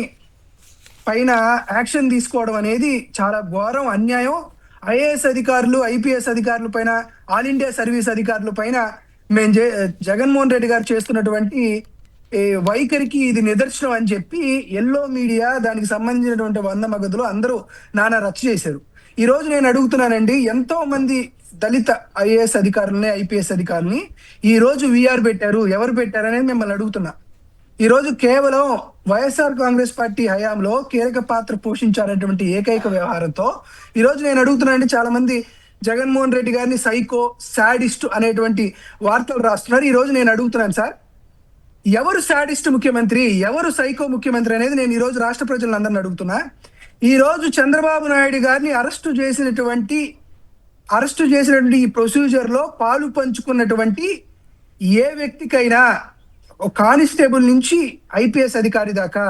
పైన యాక్షన్ తీసుకోవడం అనేది చాలా ఘోరం, అన్యాయం. ఐఏఎస్ అధికారులు, ఐపీఎస్ అధికారుల పైన, ఆల్ ఇండియా సర్వీస్ అధికారుల పైన జగన్మోహన్ రెడ్డి గారు చేస్తున్నటువంటి వైఖరికి ఇది నిదర్శనం అని చెప్పి ఎల్లో మీడియా, దానికి సంబంధించినటువంటి 100 మగదులు అందరూ నానా రచ్చ చేశారు. ఈ రోజు నేను అడుగుతున్నానండి, ఎంతో మంది దళిత ఐఏఎస్ అధికారులని, ఐపీఎస్ అధికారులని ఈ రోజు వీఆర్ పెట్టారు, ఎవరు పెట్టారు అనేది మిమ్మల్ని అడుగుతున్నా. ఈ రోజు కేవలం వైఎస్ఆర్ కాంగ్రెస్ పార్టీ హయాంలో కీలక పాత్ర పోషించారనేటువంటి ఏకైక వ్యవహారంతో ఈ రోజు నేను అడుగుతున్నానండి, చాలా మంది జగన్మోహన్ రెడ్డి గారిని సైకో, సాడిస్ట్ అనేటువంటి వార్తలు రాస్తున్నారు. ఈ రోజు నేను అడుగుతున్నాను సార్, ఎవరు సాడిస్ట్ ముఖ్యమంత్రి, ఎవరు సైకో ముఖ్యమంత్రి అనేది నేను ఈ రోజు రాష్ట్ర ప్రజలందరిని అడుగుతున్నా. ఈ రోజు చంద్రబాబు నాయుడు గారిని అరెస్టు చేసినటువంటి ఈ ప్రొసీజర్ లో పాలు పంచుకున్నటువంటి ఏ వ్యక్తికైనా, కానిస్టేబుల్ నుంచి ఐపీఎస్ అధికారి దాకా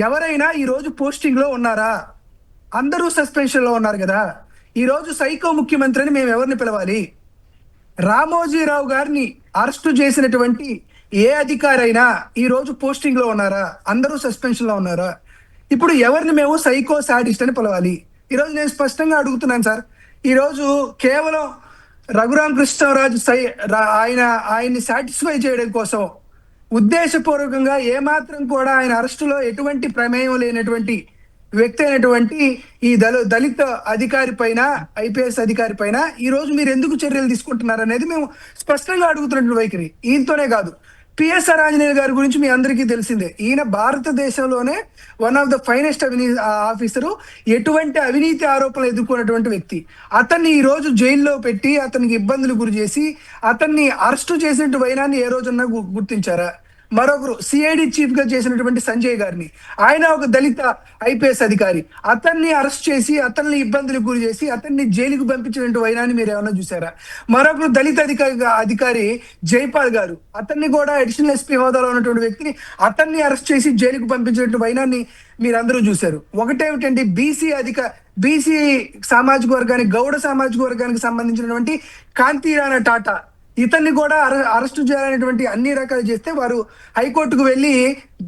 ఎవరైనా ఈ రోజు పోస్టింగ్ లో ఉన్నారా? అందరూ సస్పెన్షన్ లో ఉన్నారు కదా. ఈ రోజు సైకో ముఖ్యమంత్రి అని మేము ఎవరిని పిలవాలి? రామోజీరావు గారిని అరెస్టు చేసినటువంటి ఏ అధికారి అయినా ఈ రోజు పోస్టింగ్ లో ఉన్నారా? అందరూ సస్పెన్షన్ లో ఉన్నారా? ఇప్పుడు ఎవరిని మేము సైకో, సాడిస్ట్ అని పిలవాలి? ఈ రోజు నేను స్పష్టంగా అడుగుతున్నాను సార్. ఈ రోజు కేవలం రఘురామ కృష్ణరాజు ఆయన్ని సాటిస్ఫై చేయడం కోసం ఉద్దేశపూర్వకంగా ఏమాత్రం కూడా ఆయన అరెస్టులో ఎటువంటి ప్రమేయం లేనటువంటి వ్యక్తి అయినటువంటి ఈ దళిత అధికారి పైన, ఐపీఎస్ అధికారి పైన ఈ రోజు మీరు ఎందుకు చర్యలు తీసుకుంటున్నారు అనేది మేము స్పష్టంగా అడుగుతున్నటువంటి వైఖరి. ఈయనతోనే కాదు, పిఎస్ఆర్ ఆంజనేయులు గారి గురించి మీ అందరికీ తెలిసిందే. ఈయన భారతదేశంలోనే one of the finest officer, ఎటువంటి అవినీతి ఆరోపణలు ఎదుర్కొన్నటువంటి వ్యక్తి. అతన్ని ఈ రోజు జైల్లో పెట్టి అతనికి ఇబ్బందులు గురి చేసి అతన్ని అరెస్టు చేసినట్టు వైనాన్ని ఏ రోజన్నా గుర్తించారా? మరొకరు సిఐడి చీఫ్ గా చేసినటువంటి సంజయ్ గారిని, ఆయన ఒక దళిత ఐపీఎస్ అధికారి, అతన్ని అరెస్ట్ చేసి అతన్ని ఇబ్బందులకు గురి చేసి అతన్ని జైలుకు పంపించినట్టు వైనాన్ని మీరు ఏమన్నా చూసారా? మరొకరు దళిత అధికారి జైపాల్ గారు, అతన్ని కూడా అడిషనల్ ఎస్పీ హోదాలో ఉన్నటువంటి వ్యక్తిని అతన్ని అరెస్ట్ చేసి జైలుకు పంపించినట్టు వైనాన్ని మీరందరూ చూశారు. ఒకటేమిటండి, బీసీ సామాజిక వర్గానికి, గౌడ సామాజిక వర్గానికి సంబంధించినటువంటి కాంతిరాణ టాటా, ఇతన్ని కూడా అరెస్టు చేయాలనేటువంటి అన్ని రకాలు చేస్తే వారు హైకోర్టుకు వెళ్ళి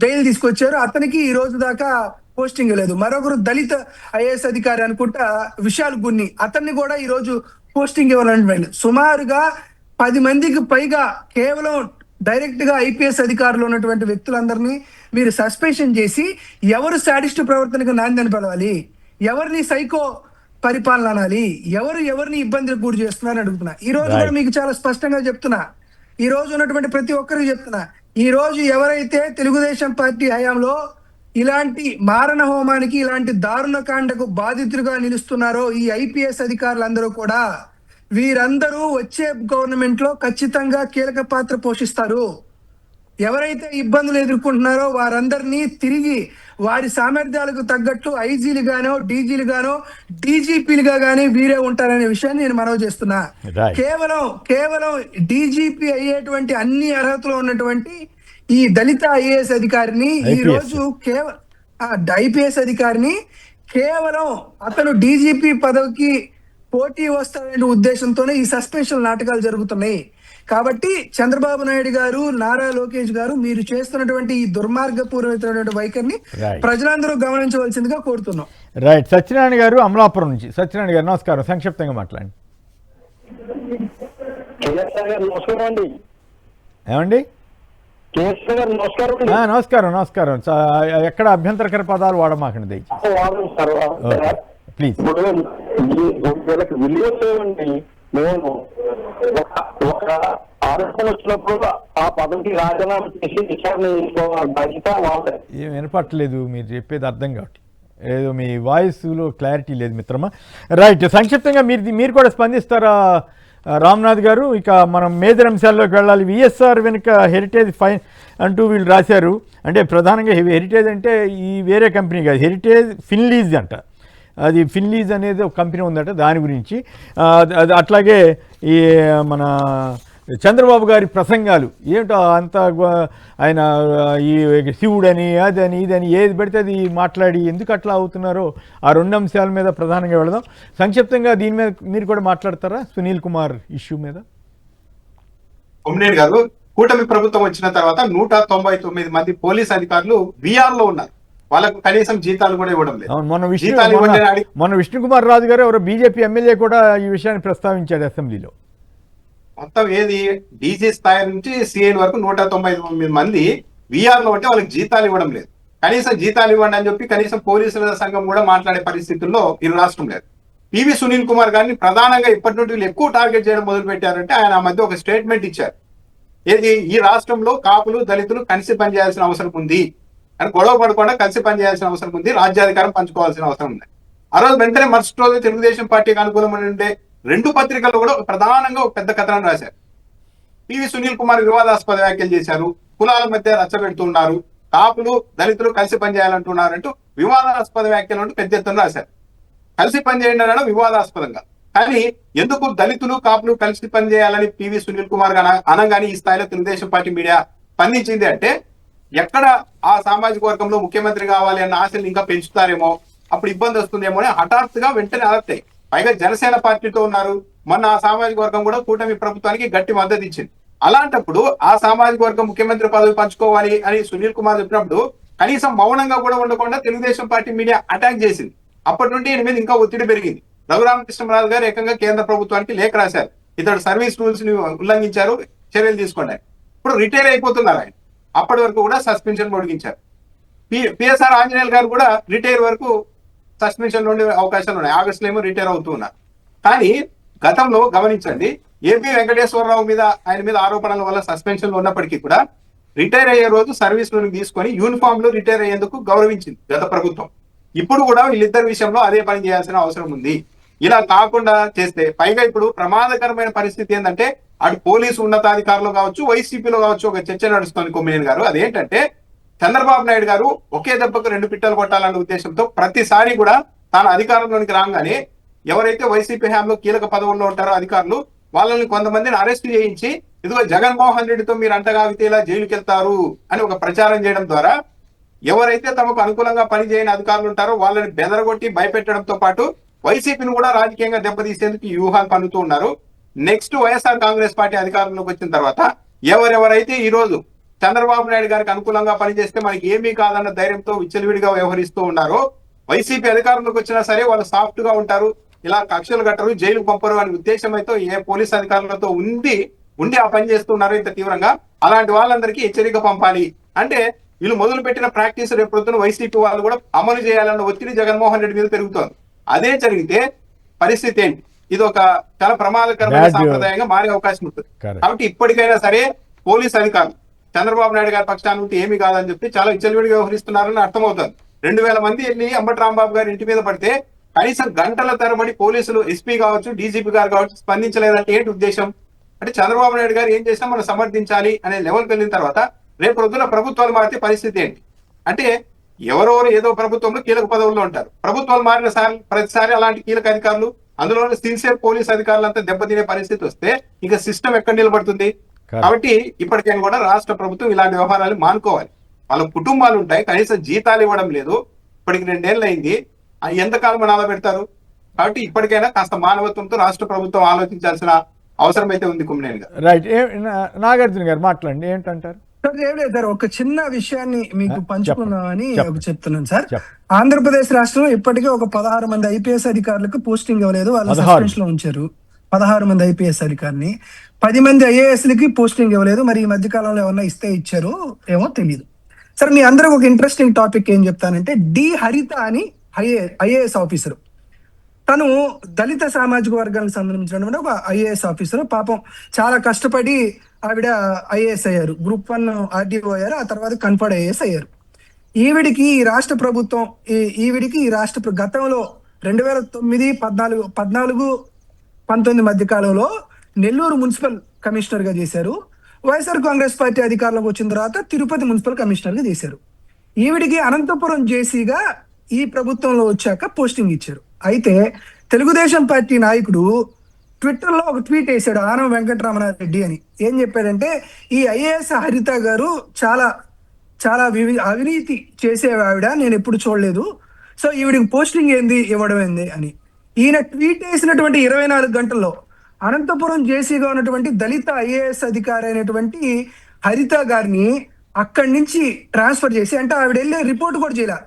బెయిల్ తీసుకొచ్చారు. అతనికి ఈ రోజు దాకా పోస్టింగ్ లేదు. మరొకరు దళిత ఐఏఎస్ అధికారి అనుకుంటా విశాల్ గున్ని, అతన్ని కూడా ఈ రోజు పోస్టింగ్ ఇవ్వాలని సుమారుగా 10 మందికి పైగా కేవలం డైరెక్ట్ గా ఐపీఎస్ అధికారులు ఉన్నటువంటి వ్యక్తులందరినీ మీరు సస్పెన్షన్ చేసి ఎవరు సాడిస్ట్ ప్రవర్తనకు నాందని పిలవాలి? ఎవరిని సైకో పరిపాలన అనాలి? ఎవరిని ఇబ్బందులకు గురి చేస్తున్నారని అడుగుతున్నా. ఈ రోజు కూడా మీకు చాలా స్పష్టంగా చెప్తున్నా, ఈ రోజు ఉన్నటువంటి ప్రతి ఒక్కరికి చెప్తున్నా, ఈ రోజు ఎవరైతే తెలుగుదేశం పార్టీ హయాంలో ఇలాంటి మారణ హోమానికి, ఇలాంటి దారుణ కాండకు బాధితులుగా నిలుస్తున్నారో ఈ ఐపీఎస్ అధికారులందరూ కూడా వీరందరూ వచ్చే గవర్నమెంట్ లో ఖచ్చితంగా కీలక పాత్ర పోషిస్తారు. ఎవరైతే ఇబ్బందులు ఎదుర్కొంటున్నారో వారందరినీ తిరిగి వారి సామర్థ్యాలకు తగ్గట్టు ఐజీలు గానో డీజీలు గానో డీజీపీలుగా గానీ వీరే ఉంటారనే విషయాన్ని నేను మనవి చేస్తున్నా. Right. కేవలం డీజీపీ అయ్యేటువంటి అన్ని అర్హతలు ఉన్నటువంటి ఈ దళిత ఐఏఎస్ అధికారిని ఈ IPS. రోజు ఐపీఎస్ అధికారిని కేవలం అతను డీజీపీ పదవికి పోటీ వస్తాడనే ఉద్దేశంతోనే ఈ సస్పెన్షన్ నాటకాలు జరుగుతున్నాయి. కాబట్టి చంద్రబాబు నాయుడు గారు, నారా లోకేష్ గారు, మీరు చేస్తున్నటువంటి ఈ దుర్మార్గపూరితమైనటువంటి వైఖరిని Right. ప్రజలందరూ గమనించవలసిందిగా కోరుతున్నాం. రైట్. సత్యనారాయణ గారు అమలాపురం నుంచి. సత్యనారాయణ గారు నమస్కారం, సంక్షిప్తంగా మాట్లాడండి. కేఎస్ఆర్ గారు నమస్కారం అండి. ఏమండి? కేఎస్ఆర్ గారు నమస్కారం అండి. నమస్కారం నమస్కారం. ఎక్కడ అభ్యంతరకర పదాలు వాడమాకండి దయచేసి. వారం సార్ ప్లీజ్. ఇప్పుడు వీళ్ళకి విలువసేవండి. మేము ఒక ఆరోపణ వచ్చినప్పుడు ఆ పదవికి రాజీనామా చేసి విచారణ చేసుకోవాలి, బాధ్యత వాళ్ళే. ఏం వినపట్లేదు, మీరు చెప్పేది అర్థం కావట్లేదు, ఏదో మీ వాయిస్లో క్లారిటీ లేదు మిత్రమా. రైట్. సంక్షిప్తంగా మీరు కూడా స్పందిస్తారా రామ్నాథ్ గారు? ఇక మనం మేజర్ అంశాల్లోకి వెళ్ళాలి. విఎస్ఆర్ వెనుక హెరిటేజ్ ఫైన్ అంటూ వీళ్ళు రాశారు. అంటే ప్రధానంగా హెరిటేజ్ అంటే ఈ వేరే కంపెనీ కాదు, హెరిటేజ్ ఫిన్లీజ్ అంట. అది ఫిన్లీజ్ అనేది ఒక కంపెనీ ఉందట, దాని గురించి. అట్లాగే ఈ మన చంద్రబాబు గారి ప్రసంగాలు ఏమిటో అంత ఆయన ఈ శివుడని అదని ఇదని ఏది పెడితే అది మాట్లాడి ఎందుకు అట్లా అవుతున్నారో ఆ రెండు అంశాల మీద ప్రధానంగా వెళదాం. సంక్షిప్తంగా దీని మీద మీరు కూడా మాట్లాడతారా సునీల్ కుమార్ ఇష్యూ మీద? కొమ్మినేని గారు, కూటమి ప్రభుత్వం వచ్చిన తర్వాత 199 మంది పోలీస్ అధికారులు బీఆర్ లో ఉన్నారు. వాళ్ళకు కనీసం జీతాలు కూడా ఇవ్వడం లేదు. మొన్న విష్ణుకుమార్ రాజు గారు ఎవరో బీజేపీ ఎమ్మెల్యే కూడా ఈ విషయాన్ని ప్రస్తావించాడు అసెంబ్లీలో. మొత్తం ఏది డీజీ స్థాయి నుంచి సిఐల వరకు 199 మంది విఆర్ లో ఉంటే వాళ్ళకి జీతాలు ఇవ్వడం లేదు. కనీసం జీతాలు ఇవ్వండి అని చెప్పి కనీసం పోలీసుల సంఘం కూడా మాట్లాడే పరిస్థితుల్లో ఈ రాష్ట్రం లేదు. పివి సునీల్ కుమార్ గారిని ప్రధానంగా ఇప్పటి నుండి వీళ్ళు ఎక్కువ టార్గెట్ చేయడం మొదలు పెట్టారంటే ఆయన ఆ మధ్య ఒక స్టేట్మెంట్ ఇచ్చారు. ఏది ఈ రాష్ట్రంలో కాపులు దళితులు కలిసి పనిచేయాల్సిన అవసరం ఉంది అని, గొడవ పడకుండా కలిసి పనిచేయాల్సిన అవసరం ఉంది, రాజ్యాధికారం పంచుకోవాల్సిన అవసరం ఉంది. ఆ రోజు వెంటనే మరుసటి రోజు తెలుగుదేశం పార్టీకి అనుకూలమైన ఉండే 2 పత్రికల్లో కూడా ప్రధానంగా ఒక పెద్ద కథనం రాశారు. పివి సునీల్ కుమార్ వివాదాస్పద వ్యాఖ్యలు చేశారు, కులాల మధ్య రచ్చబెడుతున్నారు, కాపులు దళితులు కలిసి పనిచేయాలంటున్నారు అంటూ వివాదాస్పద వ్యాఖ్యలు అంటూ పెద్ద ఎత్తున రాశారు. కలిసి పనిచేయండి అనడం వివాదాస్పదంగా, కానీ ఎందుకు దళితులు కాపులు కలిసి పనిచేయాలని పివి సునీల్ కుమార్ అనగానే ఈ స్థాయిలో తెలుగుదేశం పార్టీ మీడియా స్పందించింది అంటే ఎక్కడ ఆ సామాజిక వర్గంలో ముఖ్యమంత్రి కావాలి అన్న ఆశలు ఇంకా పెంచుతారేమో, అప్పుడు ఇబ్బంది వస్తుందేమో అని హఠాత్తుగా వెంటనే అలర్తాయి. పైగా జనసేన పార్టీతో ఉన్నారు. మొన్న ఆ సామాజిక వర్గం కూడా కూటమి ప్రభుత్వానికి గట్టి మద్దతు ఇచ్చింది. అలాంటప్పుడు ఆ సామాజిక వర్గం ముఖ్యమంత్రి పదవి పంచుకోవాలి అని సునీల్ కుమార్ చెప్పినప్పుడు కనీసం మౌనంగా కూడా ఉండకుండా తెలుగుదేశం పార్టీ మీడియా అటాక్ చేసింది. అప్పటి నుండి ఈయన మీద ఇంకా ఒత్తిడి పెరిగింది. రఘురామకృష్ణరాజు గారు ఏకంగా కేంద్ర ప్రభుత్వానికి లేఖ రాశారు, ఇతడు సర్వీస్ రూల్స్ ని ఉల్లంఘించారు, చర్యలు తీసుకోండి. ఇప్పుడు రిటైర్ అయిపోతున్నారు ఆయన. అప్పటి వరకు కూడా సస్పెన్షన్ పొడిగించారు. పిఎస్ఆర్ ఆంజనేయులు గారు కూడా రిటైర్ వరకు సస్పెన్షన్ నుండి అవకాశాలు ఉన్నాయి. ఆగస్టులో ఏమో రిటైర్ అవుతూ ఉన్నారు. కానీ గతంలో గమనించండి, ఏపీ వెంకటేశ్వరరావు మీద ఆయన మీద ఆరోపణల వల్ల సస్పెన్షన్ లో ఉన్నప్పటికీ కూడా రిటైర్ అయ్యే రోజు సర్వీస్ లోని తీసుకొని యూనిఫామ్ లో రిటైర్ అయ్యేందుకు గౌరవించింది గత ప్రభుత్వం. ఇప్పుడు కూడా వీళ్ళిద్దరి విషయంలో అదే పని చేయాల్సిన అవసరం ఉంది. ఇలా కాకుండా చేస్తే పైగా ఇప్పుడు ప్రమాదకరమైన పరిస్థితి ఏంటంటే అటు పోలీసు ఉన్నతాధికారులు కావచ్చు, వైసీపీలో కావచ్చు ఒక చర్చ నడుస్తుంది కొమ్మినేని గారు. అదేంటంటే చంద్రబాబు నాయుడు గారు ఒకే దెబ్బకు 2 పిట్టలు కొట్టాలన్న ఉద్దేశంతో ప్రతిసారి కూడా తాను అధికారంలోనికి రాగానే ఎవరైతే వైసీపీ హయాంలో కీలక పదవుల్లో ఉంటారో అధికారులు వాళ్ళని కొంతమందిని అరెస్ట్ చేయించి ఇదిగో జగన్మోహన్ రెడ్డితో మీరు అంటగాగితే ఇలా జైలుకి వెళ్తారు అని ఒక ప్రచారం చేయడం ద్వారా ఎవరైతే తమకు అనుకూలంగా పనిచేయని అధికారులు ఉంటారో వాళ్ళని బెదరగొట్టి భయపెట్టడంతో పాటు వైసీపీని కూడా రాజకీయంగా దెబ్బతీసేందుకు ఈ వ్యూహాలు పన్నుతూ ఉన్నారు. నెక్స్ట్ వైఎస్ఆర్ కాంగ్రెస్ పార్టీ అధికారంలోకి వచ్చిన తర్వాత ఎవరెవరైతే ఈ రోజు చంద్రబాబు నాయుడు గారికి అనుకూలంగా పనిచేస్తే మనకి ఏమీ కాదన్న ధైర్యంతో విచ్చలవిడిగా వ్యవహరిస్తూ ఉన్నారో, వైసీపీ అధికారంలోకి వచ్చినా సరే వాళ్ళు సాఫ్ట్ గా ఉంటారు, ఇలా కక్షలు కట్టరు, జైలుకు పంపరు అనే ఉద్దేశం అయితే ఏ పోలీస్ అధికారులతో ఉండి ఆ పని చేస్తున్నారు ఇంత తీవ్రంగా. అలాంటి వాళ్ళందరికీ హెచ్చరిక పంపాలి అంటే వీళ్ళు మొదలు పెట్టిన ప్రాక్టీస్ రేపొద్దున వైసీపీ వాళ్ళు కూడా అమలు చేయాలన్న ఒత్తిడి జగన్మోహన్ రెడ్డి మీద పెరుగుతోంది. అదే జరిగితే పరిస్థితి ఏంటి? ఇది ఒక చాలా ప్రమాదకరమైన సాంప్రదాయంగా మారే అవకాశం ఉంటుంది. కాబట్టి ఇప్పటికైనా సరే పోలీస్ అధికారులు చంద్రబాబు నాయుడు గారి పక్షాన్ని ఉంటే ఏమీ కాదని చెప్పి చాలా విచ్చలవిడిగా వ్యవహరిస్తున్నారని అర్థమవుతుంది. 2000 మంది వెళ్ళి అంబటి రాంబాబు గారి ఇంటి మీద పడితే కనీసం గంటల తరబడి పోలీసులు ఎస్పీ కావచ్చు, డీజీపీ గారు కావచ్చు స్పందించలేదంటే ఏంటి ఉద్దేశం? అంటే చంద్రబాబు నాయుడు గారు ఏం చేసినా మనం సమర్థించాలి అనే లెవెల్కి వెళ్ళిన తర్వాత రేపు రోజున ప్రభుత్వాలు మారితే పరిస్థితి ఏంటి? అంటే ఎవరెవరు ఏదో ప్రభుత్వంలో కీలక పదవుల్లో ఉంటారు. ప్రభుత్వాలు మారిన ప్రతిసారి అలాంటి కీలక అధికారులు, అందులో సిన్సియర్ పోలీస్ అధికారులు అంతా దెబ్బతినే పరిస్థితి వస్తే ఇక సిస్టమ్ ఎక్కడ నిలబడుతుంది? కాబట్టి ఇప్పటికైనా కూడా రాష్ట్ర ప్రభుత్వం ఇలాంటి వ్యవహారాలు మానుకోవాలి. వాళ్ళ కుటుంబాలు ఉంటాయి, కనీసం జీతాలు ఇవ్వడం లేదు. ఇప్పటికి 2 ఏళ్ళు అయింది, ఎంతకాలం అలా పెడతారు? కాబట్టి ఇప్పటికైనా కాస్త మానవత్వంతో రాష్ట్ర ప్రభుత్వం ఆలోచించాల్సిన అవసరం అయితే ఉంది. కుమ్మనేని గారు రైట్. నాగార్జున గారు మాట్లాడండి, ఏంటంటారు? సార్ ఏం లేదు సార్, ఒక చిన్న విషయాన్ని మీకు పంచుకుందామని చెప్తున్నాను సార్. ఆంధ్రప్రదేశ్ రాష్ట్రంలో ఇప్పటికే ఒక 16 మంది ఐపీఎస్ అధికారులకు పోస్టింగ్ ఇవ్వలేదు, వాళ్ళు సస్పెన్షన్ లో ఉంచారు. 16 మంది ఐపీఎస్ అధికారిని, 10 మంది ఐఏఎస్లకి పోస్టింగ్ ఇవ్వలేదు. మరి ఈ మధ్య కాలంలో ఏమన్నా ఇస్తే ఇచ్చారు ఏమో తెలియదు. సార్ మీ అందరూ ఒక ఇంట్రెస్టింగ్ టాపిక్ ఏం చెప్తానంటే, డి హరిత అని ఐఏఎస్ ఆఫీసర్, తను దళిత సామాజిక వర్గానికి సంబంధించినటువంటి ఒక ఐఏఎస్ ఆఫీసర్. పాపం చాలా కష్టపడి ఆవిడ ఐఏఎస్ అయ్యారు, గ్రూప్ 1 ఆర్డీఓ అయ్యారు, ఆ తర్వాత కన్ఫర్డ్ ఐఏఎస్ అయ్యారు. ఈవిడికి ఈ రాష్ట్ర ప్రభుత్వం గతంలో 2009, 14, 19 మధ్య కాలంలో నెల్లూరు మున్సిపల్ కమిషనర్ గా చేశారు. వైఎస్ఆర్ కాంగ్రెస్ పార్టీ అధికారంలోకి వచ్చిన తర్వాత తిరుపతి మున్సిపల్ కమిషనర్ గా చేశారు. ఈవిడికి అనంతపురం జేసీగా ఈ ప్రభుత్వంలో వచ్చాక పోస్టింగ్ ఇచ్చారు. అయితే తెలుగుదేశం పార్టీ నాయకుడు ట్విట్టర్ లో ఒక ట్వీట్ వేశాడు, ఆనం వెంకటరమణారెడ్డి అని. ఏం చెప్పాడంటే, ఈ ఐఏఎస్ హరిత గారు చాలా చాలా అవినీతి చేసే ఆవిడ, నేను ఎప్పుడు చూడలేదు, సో ఈవిడికి పోస్టింగ్ ఏంది ఇవ్వడం ఏంది అని. ఈయన ట్వీట్ వేసినటువంటి 24 గంటల్లో అనంతపురం జేసీగా ఉన్నటువంటి దళిత ఐఏఎస్ అధికారి అయినటువంటి హరిత గారిని అక్కడి నుంచి ట్రాన్స్ఫర్ చేసి, అంటే ఆవిడ వెళ్ళే రిపోర్ట్ కూడా చేయాల,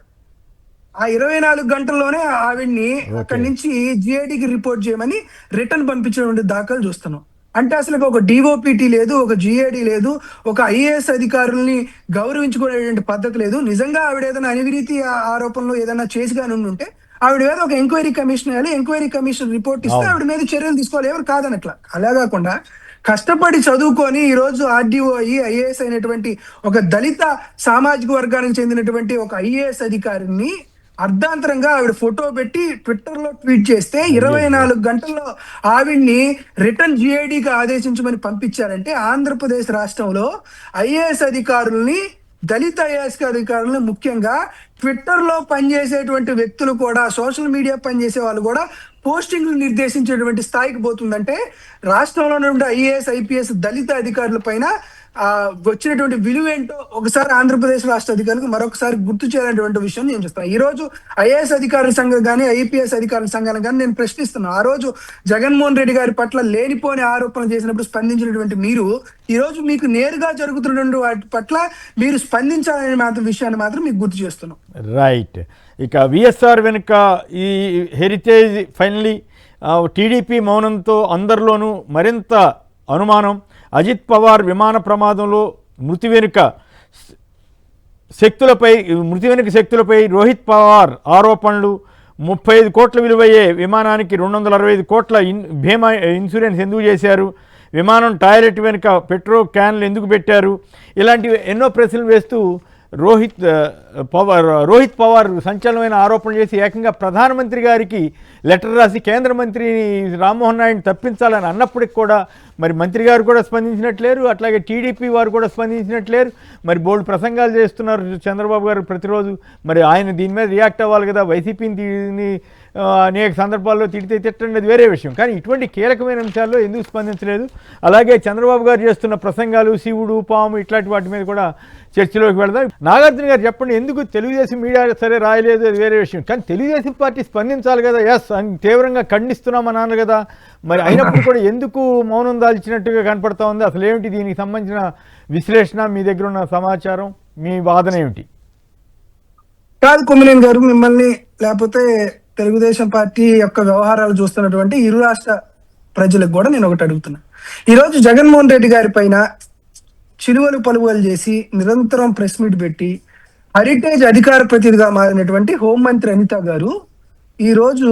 ఆ 24 గంటల్లోనే ఆవిడ్ని అక్కడి నుంచి జిఐడికి రిపోర్ట్ చేయమని రిటర్న్ పంపించినటువంటి దాఖలు చూస్తున్నాం. అంటే అసలు ఒక డిఓపిటి లేదు, ఒక జిఐడి లేదు, ఒక ఐఏఎస్ అధికారుల్ని గౌరవించుకునేటువంటి పద్ధతి లేదు. నిజంగా ఆవిడ ఏదైనా అవినీతి ఆరోపణలో ఏదైనా చేసి కానీ ఉంటే ఆవిడ మీద ఒక ఎంక్వైరీ కమిషన్ వేయాలి, ఎంక్వైరీ కమిషన్ రిపోర్ట్ ఇస్తే ఆవిడ మీద చర్యలు తీసుకోవాలి, ఎవరు కాదనట్లా. అలా కాకుండా కష్టపడి చదువుకొని ఈ రోజు ఆర్డీఓ అయ్యి ఐఏఎస్ అయినటువంటి ఒక దళిత సామాజిక వర్గానికి చెందినటువంటి ఒక ఐఏఎస్ అధికారిని అర్ధాంతరంగా ఆవిడ ఫోటో పెట్టి ట్విట్టర్ లో ట్వీట్ చేస్తే 24 గంటల్లో ఆవిడ్ని రిటర్న్ జిఐడికి ఆదేశించమని పంపించారంటే, ఆంధ్రప్రదేశ్ రాష్ట్రంలో ఐఏఎస్ అధికారుల్ని, దళిత ఐఏఎస్ అధికారులను, ముఖ్యంగా ట్విట్టర్ లో పనిచేసేటువంటి వ్యక్తులు కూడా, సోషల్ మీడియా పనిచేసే వాళ్ళు కూడా పోస్టింగ్లు నిర్దేశించేటువంటి స్థాయికి పోతుందంటే, రాష్ట్రంలో ఉన్నటువంటి ఐఏఎస్ ఐపీఎస్ దళిత అధికారుల పైన వచ్చినటువంటి విలువ ఏంటో ఒకసారి ఆంధ్రప్రదేశ్ రాష్ట్ర అధికారులకు మరొకసారి గుర్తు చేయాలనేటువంటి విషయం నేను చూస్తాను. ఈ రోజు ఐఏఎస్ అధికారుల సంఘం కానీ ఐపీఎస్ అధికారుల సంఘాలను కానీ నేను ప్రశ్నిస్తున్నాను. ఆ రోజు జగన్మోహన్ రెడ్డి గారి పట్ల లేనిపోని ఆరోపణలు చేసినప్పుడు స్పందించినటువంటి మీరు, ఈ రోజు మీకు నేరుగా జరుగుతున్నటువంటి వాటి పట్ల మీరు స్పందించాలనే విషయాన్ని మాత్రం మీకు గుర్తు చేస్తున్నాం. రైట్. ఇక విఎస్ఆర్ వెనుక ఈ హెరిటేజ్ ఫైనలీ టీడీపీ మౌనంతో అందరిలోనూ మరింత అనుమానం. అజిత్ పవార్ విమాన ప్రమాదంలో మృతి వెనుక శక్తులపై రోహిత్ పవార్ ఆరోపణలు. 35 కోట్ల విలువయ్యే విమానానికి 265 కోట్ల బీమా ఇన్సూరెన్స్ ఎందుకు చేశారు? విమానం టాయిలెట్ వెనుక పెట్రో క్యాన్లు ఎందుకు పెట్టారు? ఇలాంటివి ఎన్నో ప్రశ్నలు వేస్తూ రోహిత్ పవార్ సంచలనమైన ఆరోపణలు చేసి ఏకంగా ప్రధానమంత్రి గారికి లెటర్ రాసి కేంద్ర మంత్రి రామ్మోహన్ నాయుడిని తప్పించాలని అన్నప్పటికి కూడా మరి మంత్రి గారు కూడా స్పందించినట్లేరు, అట్లాగే టీడీపీ వారు కూడా స్పందించినట్లేరు. మరి బోల్డ్ ప్రసంగాలు చేస్తున్నారు చంద్రబాబు గారు ప్రతిరోజు. మరి ఆయన దీని మీద రియాక్ట్ అవ్వాలి కదా. వైసీపీని అనేక సందర్భాల్లో తిట్టండి, అది వేరే విషయం. కానీ ఇటువంటి కీలకమైన అంశాల్లో ఎందుకు స్పందించలేదు? అలాగే చంద్రబాబు గారు చేస్తున్న ప్రసంగాలు, శివుడు, పాము ఇట్లాంటి వాటి మీద కూడా చర్చలోకి వెళదాం. నాగార్జున గారు చెప్పండి, ఎందుకు తెలుగుదేశం మీడియా సరే రాయలేదు, అది వేరే విషయం. కానీ తెలుగుదేశం పార్టీ స్పందించాలి కదా. ఎస్ అని తీవ్రంగా ఖండిస్తున్నామన్నారు కదా. మరి అయినప్పుడు కూడా ఎందుకు మౌనం దాల్చినట్టుగా కనపడతా ఉంది? అసలు ఏమిటి దీనికి సంబంధించిన విశ్లేషణ, మీ దగ్గర ఉన్న సమాచారం, మీ వాదన ఏమిటి? కాదు కొమ్మినేని గారు, మిమ్మల్ని లేకపోతే తెలుగుదేశం పార్టీ యొక్క వ్యవహారాలు చూస్తున్నటువంటి ఇరు రాష్ట్ర ప్రజలకు కూడా నేను ఒకటి అడుగుతున్నా. ఈరోజు జగన్మోహన్ రెడ్డి గారి పైన చిలువలు పలువలు చేసి నిరంతరం ప్రెస్ మీట్ పెట్టి హెరిటేజ్ అధికార ప్రతినిధిగా మారినటువంటి హోంమంత్రి అనిత గారు ఈరోజు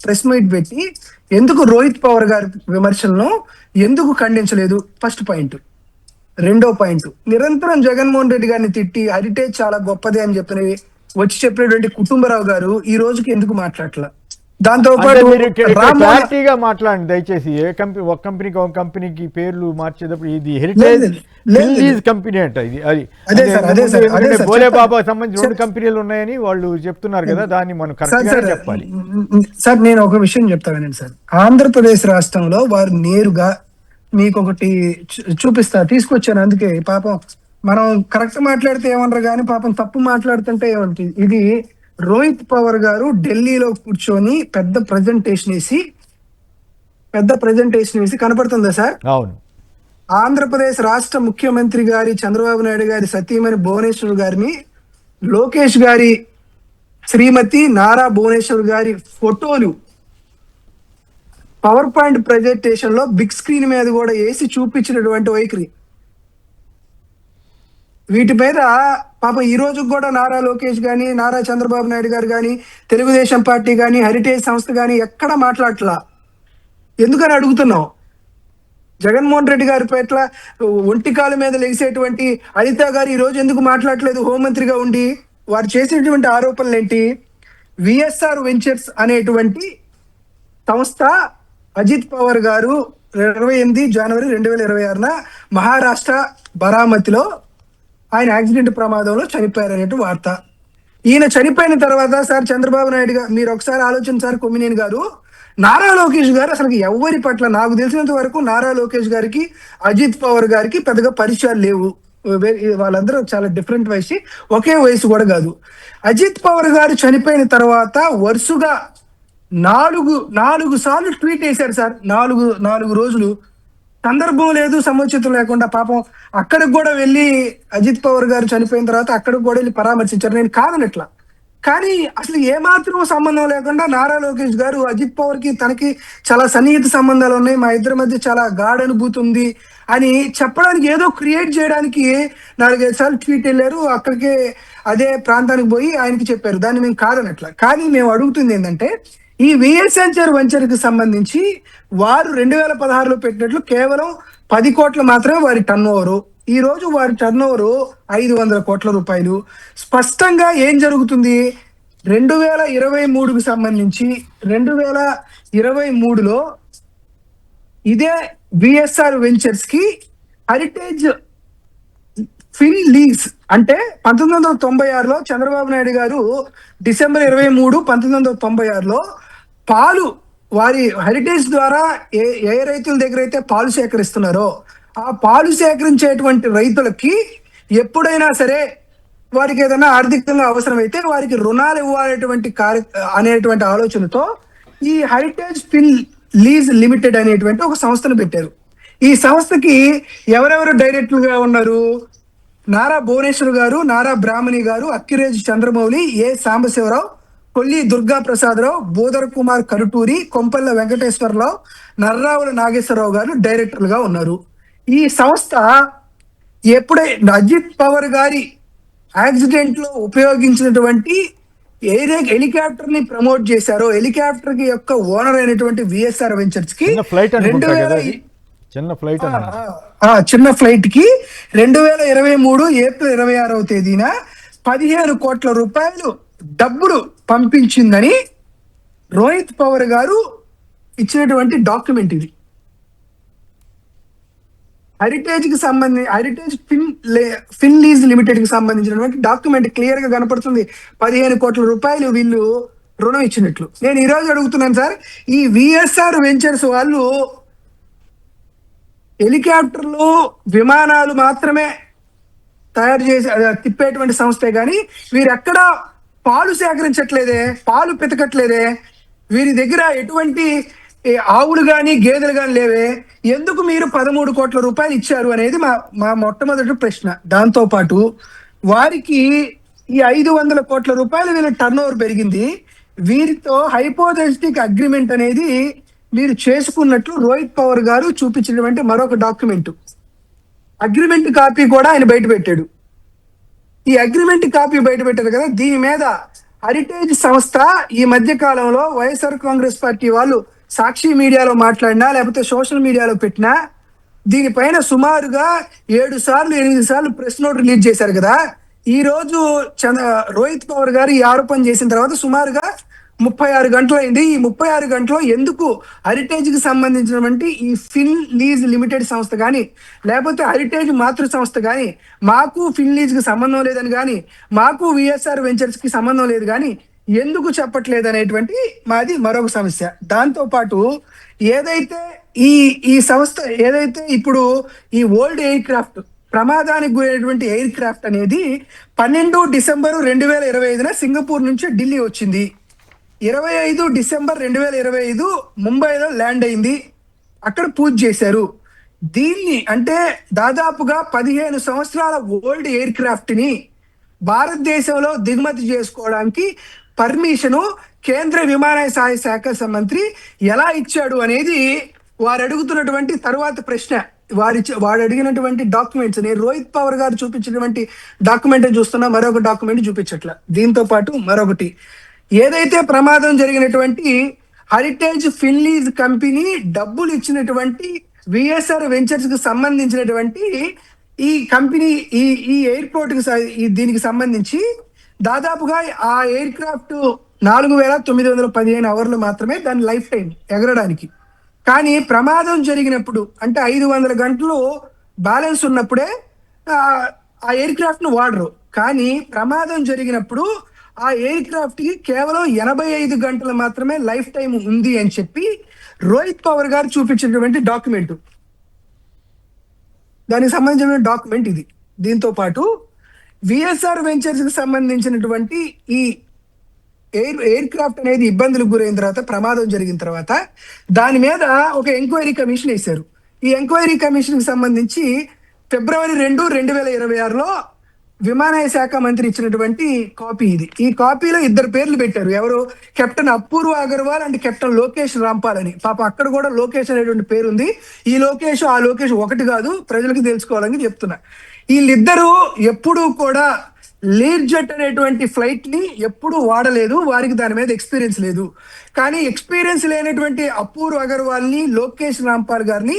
ప్రెస్ మీట్ పెట్టి ఎందుకు రోహిత్ పవార్ గారి విమర్శలను ఎందుకు ఖండించలేదు? First point. రెండో పాయింట్, నిరంతరం జగన్మోహన్ రెడ్డి గారిని తిట్టి హెరిటేజ్ చాలా గొప్పది అని చెప్పినవి వచ్చి చెప్పినటువంటి కుటుంబరావు గారు ఈ రోజుకి ఎందుకు మాట్లాడట్లా? దాంతో అంటే పాటు మీరు ఇక్కడ రామ్మోహన్ క్లారిటీగా మాట్లాడండి దయచేసి. ఏ కంపెనీ, ఒక కంపెనీకి ఒక కంపెనీకి పేర్లు మార్చేటప్పుడు ఇది హెరిటేజ్ లీజ్ కంపెనీ అంట ఇది. అది అదే సార్, అదే సార్, అదే సార్ బోలే చెప్తాను. బాబా సంబంధించి 2 కంపెనీలు ఉన్నాయని వాళ్ళు చెప్తున్నారు కదా, దాన్ని మనం కరెక్ట్ గా చెప్పాలి. సార్ నేను ఒక విషయం చెప్తా వినండి సార్. ఆంధ్రప్రదేశ్ రాష్ట్రంలో వారు నేరుగా మీకు ఒకటి చూపిస్తా తీసుకొచ్చాను. అందుకే పాపం మనం కరెక్ట్ మాట్లాడితే ఏమన్నారు కానీ పాపం తప్పు మాట్లాడుతుంటే ఏమంటుంది. ఇది రోహిత్ పవర్ గారు ఢిల్లీలో కూర్చొని పెద్ద ప్రజెంటేషన్ వేసి కనపడుతుందా సార్? అవును. ఆంధ్రప్రదేశ్ రాష్ట్ర ముఖ్యమంత్రి గారి చంద్రబాబు నాయుడు గారి సతీమణి భువనేశ్వర్ గారిని, లోకేష్ గారి శ్రీమతి నారా భువనేశ్వర్ గారి ఫోటోలు పవర్ పాయింట్ ప్రజెంటేషన్ లో బిగ్ స్క్రీన్ మీద కూడా వేసి చూపించినటువంటి వైఖరి. వీటి మీద పాపం ఈ రోజు కూడా నారా లోకేష్ గాని, నారా చంద్రబాబు నాయుడు గారు కానీ, తెలుగుదేశం పార్టీ కానీ, హెరిటేజ్ సంస్థ కానీ ఎక్కడ మాట్లాడట్లా. ఎందుకని అడుగుతున్నాం? జగన్మోహన్ రెడ్డి గారి పట్ల ఒంటికాల మీద లెగిసేటువంటి అనిత గారు ఈ రోజు ఎందుకు మాట్లాడలేదు? హోంమంత్రిగా ఉండి వారు చేసేటువంటి ఆరోపణలు ఏంటి? విఎస్ఆర్ వెంచర్స్ అనేటువంటి సంస్థ అజిత్ పవార్ గారు 28 జనవరి 2026 మహారాష్ట్ర బారామతిలో ఆయన యాక్సిడెంట్ ప్రమాదంలో చనిపోయారనేటు వార్త. ఈయన చనిపోయిన తర్వాత సార్ చంద్రబాబు నాయుడు గారు, మీరు ఒకసారి ఆలోచించారు కొమ్మినేని గారు, నారా లోకేష్ గారు అసలు ఎవరి పట్ల, నాకు తెలిసినంత వరకు నారా లోకేష్ గారికి అజిత్ పవార్ గారికి పెద్దగా పరిచయాలు లేవు. వాళ్ళందరూ చాలా డిఫరెంట్ వయసు, ఒకే వయసు కూడా కాదు. అజిత్ పవార్ గారు చనిపోయిన తర్వాత వరుసగా 4 సార్లు ట్వీట్ వేశారు సార్. 4 రోజులు సందర్భం లేదు, సముచితం లేకుండా పాపం అక్కడికి కూడా వెళ్ళి అజిత్ పవార్ గారు చనిపోయిన తర్వాత అక్కడికి కూడా వెళ్ళి పరామర్శించారు. నేను కాదనట్లా, కానీ అసలు ఏమాత్రం సంబంధం లేకుండా నారా లోకేష్ గారు అజిత్ పవార్ కి తనకి చాలా సన్నిహిత సంబంధాలు ఉన్నాయి, మా ఇద్దరి మధ్య చాలా గాఢ అనుభూతి ఉంది అని చెప్పడానికి, ఏదో క్రియేట్ చేయడానికి 4-5 సార్లు ట్వీట్ వెళ్ళారు. అక్కడికే అదే ప్రాంతానికి పోయి ఆయనకి చెప్పారు. దాన్ని మేము కాదనట్లా, కానీ మేము అడుగుతుంది ఏంటంటే ఈ విఎస్ఆర్ వెంచర్ కి సంబంధించి వారు 2016లో పెట్టినట్లు కేవలం 10 కోట్ల మాత్రమే వారి టర్న్ ఓవరు. ఈ రోజు వారి టర్న్ ఓవర్ 500 కోట్ల రూపాయలు. స్పష్టంగా ఏం జరుగుతుంది? 2023కు సంబంధించి 2023లో ఇదే విఎస్ఆర్ వెంచర్స్ కి హెరిటేజ్ ఫిన్ లీజ్ అంటే 1996లో చంద్రబాబు నాయుడు గారు డిసెంబర్ 23, 1996లో పాలు వారి హెరిటేజ్ ద్వారా ఏ రైతుల దగ్గర అయితే పాలు సేకరిస్తున్నారో ఆ పాలు సేకరించేటువంటి రైతులకి ఎప్పుడైనా సరే వారికి ఏదైనా ఆర్థికంగా అవసరమైతే వారికి రుణాలు ఇవ్వాలనేటువంటి అనేటువంటి ఆలోచనతో ఈ హెరిటేజ్ ఫిన్ లీజ్ లిమిటెడ్ అనేటువంటి ఒక సంస్థను పెట్టారు. ఈ సంస్థకి ఎవరెవరు డైరెక్టర్లుగా ఉన్నారు? నారా భువనేశ్వర్ గారు, నారా బ్రాహ్మణి గారు, అక్కిరేజు చంద్రమౌళి, ఏ సాంబశివరావు, కొల్లి దుర్గా ప్రసాదరావు, బోదర్ కుమార్ కరుటూరి, కొంపల్ల వెంకటేశ్వరరావు, నర్రావుల నాగేశ్వరరావు గారు డైరెక్టర్లుగా ఉన్నారు. ఈ సంస్థ ఎప్పుడైనా అజిత్ పవార్ గారి యాక్సిడెంట్ లో ఉపయోగించినటువంటి ఏదైతే హెలికాప్టర్ ని ప్రమోట్ చేశారో, హెలికాప్టర్ కి యొక్క ఓనర్ అయినటువంటి విఎస్ఆర్ వెంచర్స్ కి చిన్న ఫ్లైట్ కి 2023 ఏప్రిల్ 26వ తేదీన 15 కోట్ల రూపాయలు డబ్బులు పంపించిందని రోహిత్ పవార్ గారు ఇచ్చినటువంటి డాక్యుమెంట్ ఇది. హెరిటేజ్ కి సంబంధించి హెరిటేజ్ ఫిన్ లీజ్ లిమిటెడ్ కి సంబంధించినటువంటి డాక్యుమెంట్ క్లియర్ గా కనపడుతుంది. 15 కోట్ల రూపాయలు వీళ్ళు రుణం ఇచ్చినట్లు. నేను ఈ రోజు అడుగుతున్నాను సార్, ఈ విఎస్ఆర్ వెంచర్స్ వాళ్ళు హెలికాప్టర్లు, విమానాలు మాత్రమే తయారు చేసి తిప్పేటువంటి సంస్థే కానీ వీరెక్కడ పాలు సేకరించట్లేదే, పాలు పితకట్లేదే, వీరి దగ్గర ఎటువంటి ఆవులు కానీ గేదెలు కానీ లేవే, ఎందుకు మీరు 13 కోట్ల రూపాయలు ఇచ్చారు అనేది మా మొట్టమొదటి ప్రశ్న. దాంతో పాటు వారికి ఈ 500 కోట్ల రూపాయలు వీళ్ళ టర్న్ ఓవర్ పెరిగింది. వీరితో హైపోథెటిక్ అగ్రిమెంట్ అనేది మీరు చేసుకున్నట్లు రోహిత్ పవార్ గారు చూపించినటువంటి మరొక డాక్యుమెంట్, అగ్రిమెంట్ కాపీ కూడా ఆయన బయట పెట్టాడు. ఈ అగ్రిమెంట్ కాపీ బయట పెట్టారు కదా, దీని మీద హెరిటేజ్ సంస్థ ఈ మధ్య కాలంలో వైఎస్ఆర్ కాంగ్రెస్ పార్టీ వాళ్ళు సాక్షి మీడియాలో మాట్లాడినా లేకపోతే సోషల్ మీడియాలో పెట్టినా దీనిపైన సుమారుగా 7 సార్లు 8 సార్లు ప్రెస్ నోట్ రిలీజ్ చేశారు కదా. ఈ రోజు రోహిత్ పవర్ గారు ఈ ఆరోపణ చేసిన తర్వాత సుమారుగా 36 గంటలు అయింది. ఈ 36 గంటలో ఎందుకు హెరిటేజ్ కి సంబంధించినటువంటి ఈ ఫిన్ లీజ్ లిమిటెడ్ సంస్థ కానీ లేకపోతే హెరిటేజ్ మాతృ సంస్థ కానీ మాకు ఫిన్ లీజ్ కి సంబంధం లేదని కానీ మాకు విఎస్ఆర్ వెంచర్స్ కి సంబంధం లేదు కానీ ఎందుకు చెప్పట్లేదు అనేటువంటి మాది మరొక సమస్య. దాంతో పాటు ఏదైతే ఈ ఈ సంస్థ ఏదైతే ఇప్పుడు ఈ ఓల్డ్ ఎయిర్ క్రాఫ్ట్ ప్రమాదానికి గురైనటువంటి ఎయిర్ క్రాఫ్ట్ అనేది 12 డిసెంబర్ 2025 సింగపూర్ నుంచి ఢిల్లీ వచ్చింది. 25 డిసెంబర్ 2025 ముంబైలో ల్యాండ్ అయింది. అక్కడ పూజ చేశారు. దీన్ని అంటే దాదాపుగా 15 సంవత్సరాల ఓల్డ్ ఎయిర్ క్రాఫ్ట్ ని భారతదేశంలో దిగుమతి చేసుకోవడానికి పర్మిషను కేంద్ర విమానయాన శాఖ మంత్రి ఎలా ఇచ్చాడు అనేది వారు అడుగుతున్నటువంటి తర్వాత ప్రశ్న. వాడు అడిగినటువంటి డాక్యుమెంట్స్ నేను రోహిత్ పవర్ గారు చూపించినటువంటి డాక్యుమెంట్ చూస్తున్నా, మరొక డాక్యుమెంట్ చూపించట్ల. దీంతో పాటు మరొకటి, ఏదైతే ప్రమాదం జరిగినటువంటి హెరిటేజ్ ఫిన్లీజ్ కంపెనీ డబ్బులు ఇచ్చినటువంటి విఎస్ఆర్ వెంచర్స్ కి సంబంధించినటువంటి ఈ కంపెనీ ఈ ఎయిర్పోర్ట్ కి దీనికి సంబంధించి దాదాపుగా ఆ ఎయిర్ క్రాఫ్ట్ 4915 అవర్లు మాత్రమే దాని లైఫ్ టైం ఎగరడానికి. కానీ ప్రమాదం జరిగినప్పుడు అంటే 500 గంటలు బ్యాలెన్స్ ఉన్నప్పుడే ఆ ఎయిర్ క్రాఫ్ట్ ను వాడరు. కానీ ప్రమాదం జరిగినప్పుడు ఆ ఎయిర్ క్రాఫ్ట్ కి కేవలం 85 గంటలు మాత్రమే లైఫ్ టైం ఉంది అని చెప్పి రోహిత్ పవర్ గారు చూపించినటువంటి డాక్యుమెంట్, దానికి సంబంధించిన డాక్యుమెంట్ ఇది. దీంతో పాటు విఎస్ఆర్ వెంచర్స్ కి సంబంధించినటువంటి ఈ ఎయిర్ క్రాఫ్ట్ అనేది ఇబ్బందులకు గురైన తర్వాత ప్రమాదం జరిగిన తర్వాత దాని మీద ఒక ఎంక్వైరీ కమిషన్ వేశారు. ఈ ఎంక్వైరీ కమిషన్ కి సంబంధించి ఫిబ్రవరి 2, 2026లో విమానయాన శాఖ మంత్రి ఇచ్చినటువంటి కాపీ ఇది. ఈ కాపీలో 2 పేర్లు పెట్టారు. ఎవరు? Captain Apurva Agarwal and captain Lokesh Rampal అని. పాప అక్కడ కూడా లోకేష్ అనేటువంటి పేరు ఉంది. ఈ లోకేష్ ఆ లోకేష్ ఒకటి కాదు, ప్రజలకు తెలుసుకోవాలని చెప్తున్నా. వీళ్ళిద్దరూ ఎప్పుడూ కూడా లీర్ జెట్ అనేటువంటి ఫ్లైట్ ని ఎప్పుడు వాడలేదు, వారికి దాని మీద ఎక్స్పీరియన్స్ లేదు. కానీ ఎక్స్పీరియన్స్ లేనటువంటి అపూర్వ అగర్వాల్ ని లోకేష్ రాంపాల్ గారిని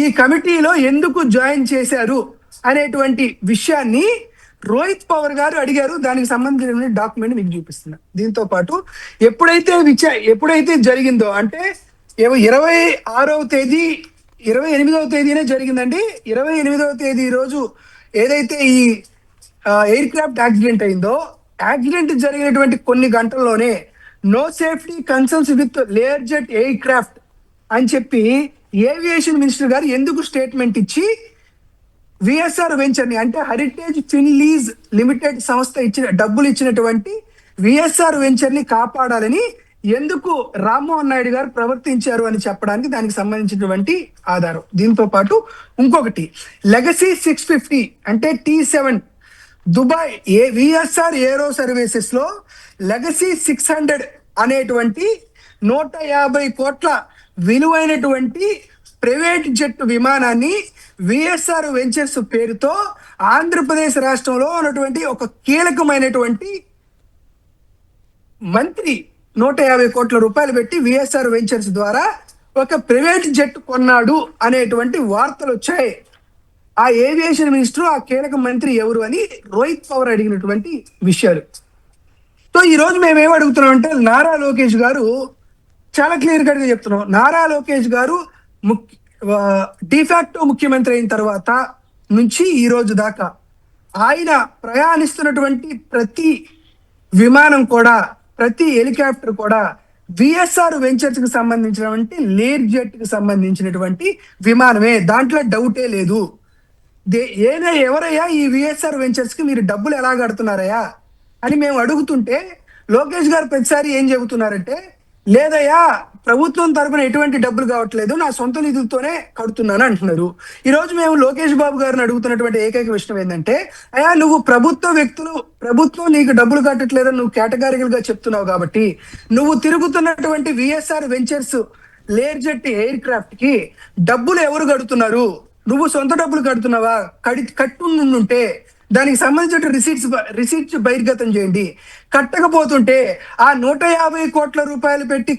ఈ కమిటీలో ఎందుకు జాయిన్ చేశారు అనేటువంటి విషయాన్ని రోహిత్ పవర్ గారు అడిగారు. దానికి సంబంధించిన డాక్యుమెంట్ మీకు చూపిస్తున్నా. దీంతో పాటు ఎప్పుడైతే జరిగిందో అంటే 26వ తేదీ 28వ తేదీనే జరిగిందండి. 28వ తేదీ రోజు ఏదైతే ఈ ఎయిర్ క్రాఫ్ట్ యాక్సిడెంట్ అయిందో, యాక్సిడెంట్ జరిగినటువంటి కొన్ని గంటల్లోనే no safety concerns with Learjet aircraft అని చెప్పి ఏవియేషన్ మినిస్టర్ గారు ఎందుకు స్టేట్మెంట్ ఇచ్చి విఎస్ఆర్ వెంచర్ ని అంటే హెరిటేజ్ ఫిన్లీజ్ లిమిటెడ్ సంస్థ డబ్బులు ఇచ్చినటువంటి విఎస్ఆర్ వెంచర్ ని కాపాడాలని ఎందుకు రామ్మోహన్ నాయుడు గారు ప్రవర్తించారు అని చెప్పడానికి దానికి సంబంధించినటువంటి ఆధారం. దీంతో పాటు ఇంకొకటి, లెగసీ 650 అంటే T7 దుబాయ్ విఎస్ఆర్ ఏరో సర్వీసెస్ లో లెగసీ 600 అనేటువంటి 150 కోట్ల విలువైనటువంటి ప్రైవేట్ జెట్ విమానాన్ని విఎస్ఆర్ వెంచర్స్ పేరుతో ఆంధ్రప్రదేశ్ రాష్ట్రంలో ఉన్నటువంటి ఒక కీలకమైనటువంటి మంత్రి 150 కోట్ల రూపాయలు పెట్టి విఎస్ఆర్ వెంచర్స్ ద్వారా ఒక ప్రైవేట్ జెట్ కొన్నాడు అనేటువంటి వార్తలు వచ్చాయి. ఆ ఏవియేషన్ మినిస్టర్ ఆ కీలక మంత్రి ఎవరు అని రోహిత్ పవర్ అడిగినటువంటి విషయాలు. సో ఈ రోజు మేమేం అడుగుతున్నాం అంటే, నారా లోకేష్ గారు చాలా క్లియర్ కట్ గా చెప్తున్నాం. నారా లోకేష్ గారు డిఫాక్టో ముఖ్యమంత్రి అయిన తర్వాత నుంచి ఈ రోజు దాకా ఆయన ప్రయాణిస్తున్నటువంటి ప్రతి విమానం కూడా, ప్రతి హెలికాప్టర్ కూడా విఎస్ఆర్ వెంచర్స్ కి సంబంధించినటువంటి లేర్ జెట్ కి సంబంధించినటువంటి విమానమే, దాంట్లో డౌటే లేదు. ఎవరయ్యా ఈ విఎస్ఆర్ వెంచర్స్ కి మీరు డబ్బులు ఎలా కడుతున్నారయ్యా అని మేము అడుగుతుంటే లోకేష్ గారు ప్రతిసారి ఏం చెబుతున్నారంటే, లేదయ్యా ప్రభుత్వం తరపున ఎటువంటి డబ్బులు కావట్లేదు, నా సొంత నిధులతోనే కడుతున్నాను అంటున్నారు. ఈ రోజు మేము లోకేష్ బాబు గారిని అడుగుతున్నటువంటి ఏకైక విషయం ఏంటంటే, అయ్యా నువ్వు ప్రభుత్వం నీకు డబ్బులు కట్టట్లేదని నువ్వు కేటగారికల్ గా చెప్తున్నావు కాబట్టి నువ్వు తిరుగుతున్నటువంటి VSR ventures Learjet aircraft కి డబ్బులు ఎవరు కడుతున్నారు? నువ్వు సొంత డబ్బులు కడుతున్నావా? కట్టుంటే దానికి సంబంధించిన రిసీట్స్ బహిర్గతం చేయండి. కట్టకపోతుంటే ఆ 150 కోట్ల రూపాయలు పెట్టి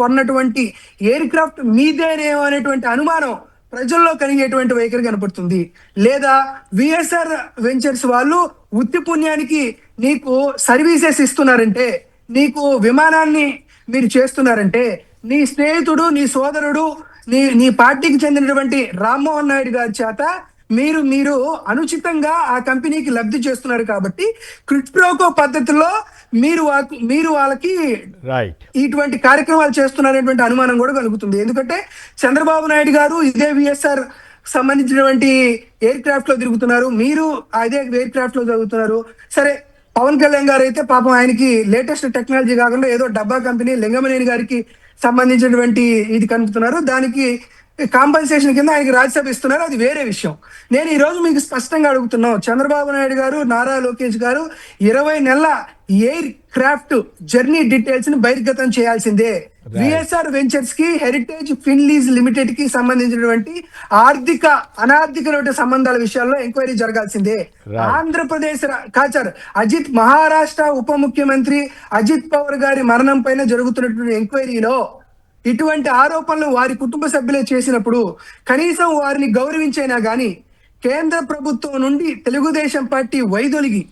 కొన్నటువంటి ఎయిర్ క్రాఫ్ట్ మీదేనేమో అనేటువంటి అనుమానం ప్రజల్లో కలిగేటువంటి వైఖరి కనపడుతుంది. లేదా విఎస్ఆర్ వెంచర్స్ వాళ్ళు ఉత్తి పుణ్యానికి నీకు సర్వీసెస్ ఇస్తున్నారంటే, నీకు విమానాన్ని మీరు చేస్తున్నారంటే, నీ స్నేహితుడు, నీ సోదరుడు, నీ పార్టీకి చెందినటువంటి రామ్మోహన్ నాయుడు గారి చేత మీరు అనుచితంగా ఆ కంపెనీకి లబ్ధి చేస్తున్నారు కాబట్టి క్విడ్ ప్రోకో పద్ధతిలో మీరు వాళ్ళకి ఇటువంటి కార్యక్రమాలు చేస్తున్నారనేటువంటి అనుమానం కూడా కలుగుతుంది. ఎందుకంటే చంద్రబాబు నాయుడు గారు ఇదే విఎస్ఆర్ సంబంధించినటువంటి ఎయిర్ క్రాఫ్ట్ లో తిరుగుతున్నారు, మీరు అదే ఎయిర్ క్రాఫ్ట్ లో తిరుగుతున్నారు. సరే, పవన్ కళ్యాణ్ గారు అయితే పాపం ఆయనకి లేటెస్ట్ టెక్నాలజీ కాకుండా ఏదో డబ్బా కంపెనీ లింగమనేని గారికి సంబంధించినటువంటి ఇది కనుపుతున్నారు. దానికి కాంపన్సేషన్ కింద ఆయనకి రాజ్యసభ ఇస్తున్నారు, అది వేరే విషయం. నేను ఈ రోజు మీకు స్పష్టంగా అడుగుతున్నాం, చంద్రబాబు నాయుడు గారు, నారా లోకేష్ గారు 20 నెలల ఎయిర్ క్రాఫ్ట్ జర్నీ డీటెయిల్స్ ని బహిర్గతం చేయాల్సిందే. విఎస్ఆర్ వెంచర్స్ కి, హెరిటేజ్ ఫిన్లీజ్ లిమిటెడ్ కి సంబంధించినటువంటి అనార్థిక సంబంధాల విషయాల్లో ఎంక్వైరీ జరగాల్సిందే. ఆంధ్రప్రదేశ్ కాచార్ మహారాష్ట్ర ఉప ముఖ్యమంత్రి అజిత్ పవార్ గారి మరణం పైన జరుగుతున్నటువంటి ఎంక్వైరీలో ఇటువంటి ఆరోపణలు వారి కుటుంబ సభ్యులే చేసినప్పుడు కనీసం వారిని గౌరవించైనా గానీ కేంద్ర ప్రభుత్వం నుండి తెలుగుదేశం పార్టీ వైదొలిగి,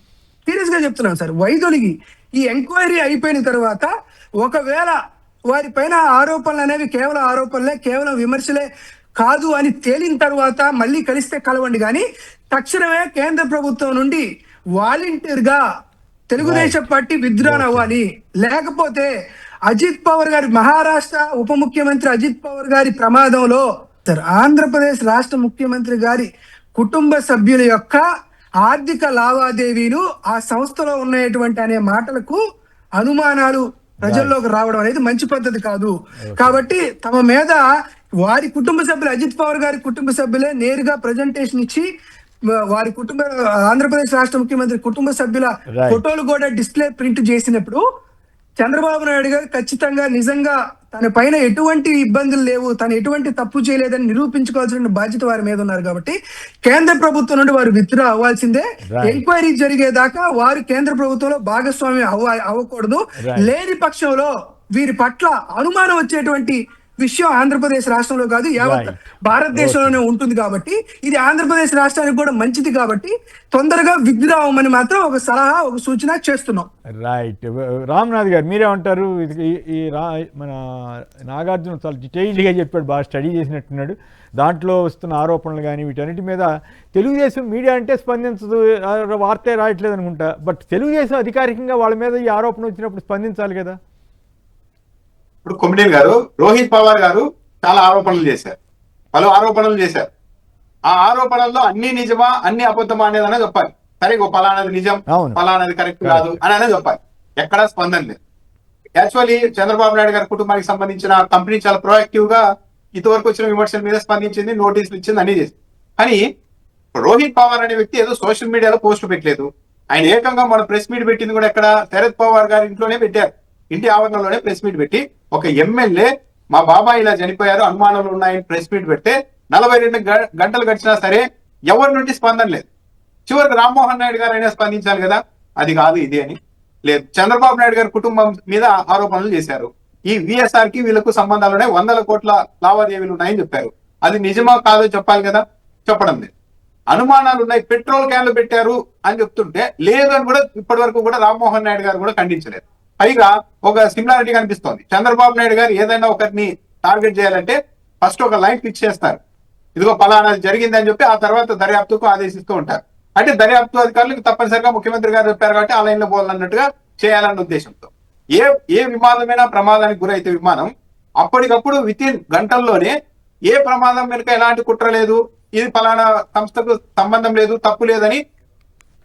సీరియస్ గా చెప్తున్నాను సార్, వైదొలిగి ఈ ఎంక్వైరీ అయిపోయిన తర్వాత ఒకవేళ వారి పైన ఆరోపణలు అనేవి కేవలం ఆరోపణలే, కేవలం విమర్శలే కాదు అని తేలిన తర్వాత మళ్ళీ కలిస్తే కలవండి. కానీ తక్షణమే కేంద్ర ప్రభుత్వం నుండి వాలంటీర్ గా తెలుగుదేశం పార్టీ విత్డ్రాన్ అవ్వాలి. లేకపోతే అజిత్ పవార్ గారి, మహారాష్ట్ర ఉప ముఖ్యమంత్రి అజిత్ పవార్ గారి ప్రమాదంలో ఆంధ్రప్రదేశ్ రాష్ట్ర ముఖ్యమంత్రి గారి కుటుంబ సభ్యుల యొక్క ఆర్థిక లావాదేవీలు ఆ సంస్థలో ఉన్నటువంటి అనే మాటలకు అనుమానాలు ప్రజల్లోకి రావడం అనేది మంచి పద్ధతి కాదు. కాబట్టి తమ మీద వారి కుటుంబ సభ్యులు, అజిత్ పవార్ గారి కుటుంబ సభ్యులే నేరుగా ప్రజెంటేషన్ ఇచ్చి వారి ఆంధ్రప్రదేశ్ రాష్ట్ర ముఖ్యమంత్రి కుటుంబ సభ్యుల ఫోటోలు కూడా డిస్ప్లే ప్రింట్ చేసినప్పుడు చంద్రబాబు నాయుడు గారు ఖచ్చితంగా నిజంగా తన పైన ఎటువంటి ఇబ్బందులు లేవు, తను ఎటువంటి తప్పు చేయలేదని నిరూపించుకోవాల్సిన బాధ్యత వారి మీద ఉన్నారు. కాబట్టి కేంద్ర ప్రభుత్వం నుండి వారు విత్డ్రా అవ్వాల్సిందే. ఎంక్వైరీ జరిగేదాకా వారు కేంద్ర ప్రభుత్వంలో భాగస్వామ్యం అవ్వకూడదు. లేని పక్షంలో వీరి పట్ల అనుమానం వచ్చేటువంటి విషయం ఆంధ్రప్రదేశ్ రాష్ట్రంలో కాదు, యావత్ భారతదేశంలోనే ఉంటుంది. కాబట్టి ఇది ఆంధ్రప్రదేశ్ రాష్ట్రానికి కూడా మంచిది. కాబట్టి తొందరగా విత్డ్రా అవ్వమని మాత్రం ఒక సలహా, ఒక సూచన చేస్తున్నాం. రైట్. రామ్నాథ్ గారు మీరేమంటారు? మన నాగార్జున చాలా డీటెయిల్డ్గా చెప్పాడు, బాగా స్టడీ చేసినట్టున్నాడు. దాంట్లో వస్తున్న ఆరోపణలు కానీ వీటన్నిటి మీద తెలుగుదేశం మీడియా అంటే స్పందించదు, వార్తే రాయట్లేదు అనుకుంటా. బట్ తెలుగుదేశం అధికారికంగా వాళ్ళ మీద ఈ ఆరోపణ వచ్చినప్పుడు స్పందించాలి కదా. ఇప్పుడు కొమ్మినేని గారు, రోహిత్ పవార్ గారు చాలా ఆరోపణలు చేశారు, పలు ఆరోపణలు చేశారు. ఆ ఆరోపణల్లో అన్ని నిజమా అన్ని అబద్ధమా అనేది చెప్పాలి. సరే, పలానాది నిజం, పలానాది కరెక్ట్ కాదు అని చెప్పాలి. ఎక్కడా స్పందన లేదు. యాక్చువల్లీ చంద్రబాబు నాయుడు గారి కుటుంబానికి సంబంధించిన కంపెనీ చాలా ప్రొయాక్టివ్ గా ఇంతవరకు వచ్చిన విమర్శల మీద స్పందించింది, నోటీసులు ఇచ్చింది, అన్ని చేసింది. కానీ రోహిత్ పవార్ అనే వ్యక్తి ఏదో సోషల్ మీడియాలో పోస్ట్ పెట్టలేదు. ఆయన ఏకంగా మన ప్రెస్ మీట్ పెట్టింది కూడా ఎక్కడ, శరద్ పవార్ గారి ఇంట్లోనే పెట్టారు. ఇంటి ఆవరణలోనే ప్రెస్ మీట్ పెట్టి ఒక ఎమ్మెల్యే మా బాబాయ్ ఇలా చనిపోయారు, అనుమానాలు ఉన్నాయని ప్రెస్ మీట్ పెడితే 42 గంటలు గడిచినా సరే ఎవరి నుండి స్పందన లేదు. చివరికి రామ్మోహన్ నాయుడు గారు అయినా స్పందించాలి కదా, అది కాదు ఇది అని లేదు. చంద్రబాబు నాయుడు గారి కుటుంబం మీద ఆరోపణలు చేశారు. ఈ విఎస్ఆర్ కి వీళ్ళకు సంబంధాలు ఉన్నాయి, 100 కోట్ల లావాదేవీలు ఉన్నాయని చెప్పారు. అది నిజమా కాదో చెప్పాలి కదా, చెప్పడం లేదు. అనుమానాలు ఉన్నాయి, పెట్రోల్ క్యాన్లు పెట్టారు అని చెప్తుంటే లేదు అని కూడా ఇప్పటి వరకు కూడా రామ్మోహన్ నాయుడు గారు కూడా ఖండించలేదు. పైగా ఒక సిమిలారిటీ కనిపిస్తోంది. చంద్రబాబు నాయుడు గారు ఏదైనా ఒకరిని టార్గెట్ చేయాలంటే ఫస్ట్ ఒక లైన్ ఫిక్స్ చేస్తారు, ఇదిగో పలానాది జరిగిందని చెప్పి ఆ తర్వాత దర్యాప్తుకు ఆదేశిస్తూ ఉంటారు. అంటే దర్యాప్తు అధికారులకు తప్పనిసరిగా ముఖ్యమంత్రి గారు చెప్పారు కాబట్టి ఆ లైన్ లో పోవాలన్నట్టుగా చేయాలన్న ఉద్దేశంతో ఏ విమానమైనా ప్రమాదానికి గురైతే విమానం అప్పటికప్పుడు వితిన్ గంటల్లోనే ఏ ప్రమాదం వెనుక ఎలాంటి కుట్ర లేదు, ఇది పలానా సంస్థకు సంబంధం లేదు, తప్పు లేదని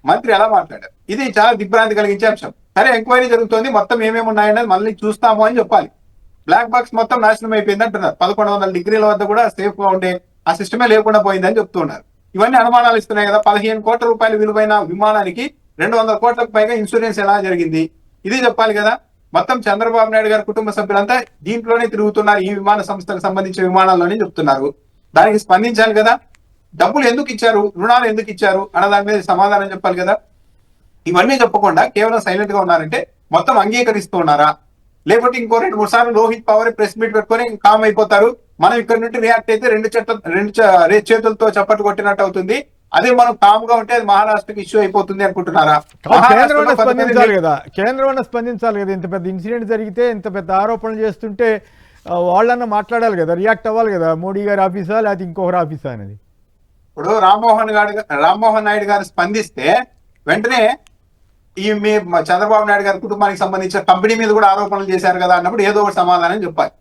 మంత్రి ఎలా మాట్లాడారు? ఇది చాలా దిగ్భ్రాంతి కలిగించే అంశం. సరే, ఎంక్వైరీ జరుగుతోంది, మొత్తం ఏమేమి ఉన్నాయన్నది మళ్ళీ చూస్తాము అని చెప్పాలి. బ్లాక్ బాక్స్ మొత్తం నాశనం అయిపోయింది అంటున్నారు. 1100 డిగ్రీల వద్ద కూడా సేఫ్ గా ఉండే ఆ సిస్టమే లేకుండా పోయిందని చెప్తున్నారు. ఇవన్నీ అనుమానాలు ఇస్తున్నాయి కదా. 15 కోట్ల రూపాయల విలువైన విమానానికి 200 కోట్లకు పైగా ఇన్సూరెన్స్ ఎలా జరిగింది, ఇది చెప్పాలి కదా. మొత్తం చంద్రబాబు నాయుడు గారి కుటుంబ సభ్యులంతా దీంట్లోనే తిరుగుతున్నారు, ఈ విమాన సంస్థకు సంబంధించిన విమానాల్లోనే చెప్తున్నారు. దానికి స్పందించాలి కదా. డబ్బులు ఎందుకు ఇచ్చారు, రుణాలు ఎందుకు ఇచ్చారు అన్న దాని మీద సమాధానం చెప్పాలి కదా. ఇవన్నీ చెప్పకుండా కేవలం సైలెంట్ గా ఉన్నారంటే మొత్తం అంగీకరిస్తూ ఉన్నారా, లేకపోతే ఇంకో 2-3 సార్లు రోహిత్ పవార్ ప్రెస్ మీట్ పెట్టుకొని కామ్ అయిపోతారు, మనం ఇక్కడ నుండి రియాక్ట్ అయితే రెండు చేతులతో చప్పట్లు కొట్టినట్టు అవుతుంది. అదే మనం కామ్గా ఉంటే అది మహారాష్ట్రకి ఇష్యూ అయిపోతుంది అనుకుంటున్నారా? కేంద్రం స్పందించాలి కదా, కేంద్రం స్పందించాలి కదా. ఇంత పెద్ద ఇన్సిడెంట్ జరిగితే, ఇంత పెద్ద ఆరోపణలు చేస్తుంటే వాళ్ళన్నా మాట్లాడాలి కదా, రియాక్ట్ అవ్వాలి కదా. మోడీ గారి ఆఫీసా లేకపోతే ఇంకొకరి ఆఫీసా అనేది. ఇప్పుడు రామ్మోహన్ నాయుడు గారు స్పందిస్తే వెంటనే ఈ మీ చంద్రబాబు నాయుడు గారి కుటుంబానికి సంబంధించిన కంపెనీ మీద కూడా ఆరోపణలు చేశారు కదా అన్నప్పుడు ఏదో ఒకటి సమాధానం చెప్పాలి.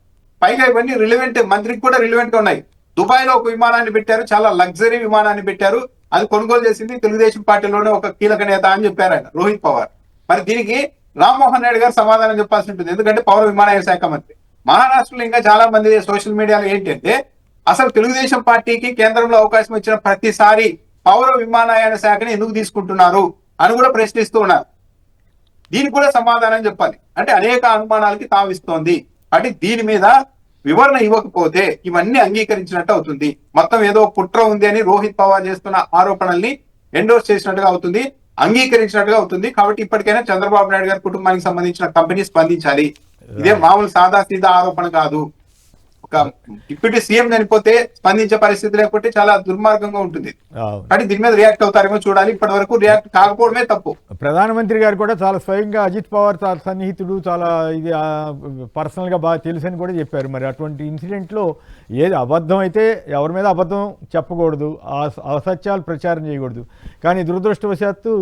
పైగా ఇవన్నీ రిలివెంట్, మంత్రికి కూడా రిలివెంట్ ఉన్నాయి. దుబాయ్ లో ఒక విమానాన్ని పెట్టారు, చాలా లగ్జరీ విమానాన్ని పెట్టారు. అది కొనుగోలు చేసింది తెలుగుదేశం పార్టీలోనే ఒక కీలక నేత అని చెప్పారు ఆయన, రోహిత్ పవార్. మరి దీనికి రామ్మోహన్ నాయుడు గారు సమాధానం చెప్పాల్సి ఉంటుంది, ఎందుకంటే పౌర విమానయాన శాఖ మంత్రి. మహారాష్ట్రలో ఇంకా చాలా మంది సోషల్ మీడియాలో ఏంటంటే అసలు తెలుగుదేశం పార్టీకి కేంద్రంలో అవకాశం వచ్చిన ప్రతిసారి పౌర విమానయాన శాఖని ఎందుకు తీసుకుంటున్నారు అని కూడా ప్రశ్నిస్తూ ఉన్నారు. దీనికి కూడా సమాధానం చెప్పాలి. అంటే అనేక అనుమానాలకి తావిస్తోంది. అంటే దీని మీద వివరణ ఇవ్వకపోతే ఇవన్నీ అంగీకరించినట్టు అవుతుంది. మొత్తం ఏదో కుట్ర ఉంది అని రోహిత్ పవార్ చేస్తున్న ఆరోపణల్ని ఎండోర్స్ చేసినట్టుగా అవుతుంది, అంగీకరించినట్టుగా అవుతుంది. కాబట్టి ఇప్పటికైనా చంద్రబాబు నాయుడు గారి కుటుంబానికి సంబంధించిన కంపెనీ స్పందించాలి. ఇదే మామూలు సాదా సీదా ఆరోపణ కాదు. ఒక డిప్యూటీ సీఎం చనిపోతే స్పందించే పరిస్థితి లేకపోతే చాలా దుర్మార్గంగా ఉంటుంది. కానీ దీని మీద రియాక్ట్ అవుతారేమో చూడాలి. ఇప్పటి వరకు రియాక్ట్ కాకపోవడమే తప్పు. ప్రధానమంత్రి గారు కూడా చాలా స్వయంగా అజిత్ పవార్ చాలా సన్నిహితుడు, చాలా ఇది పర్సనల్ గా బాగా తెలుసు అని కూడా చెప్పారు. మరి అటువంటి ఇన్సిడెంట్ లో ఏది అబద్ధం అయితే ఎవరి మీద అబద్ధం చెప్పకూడదు, అసత్యాలు ప్రచారం చేయకూడదు. కానీ దురదృష్టవశాత్తు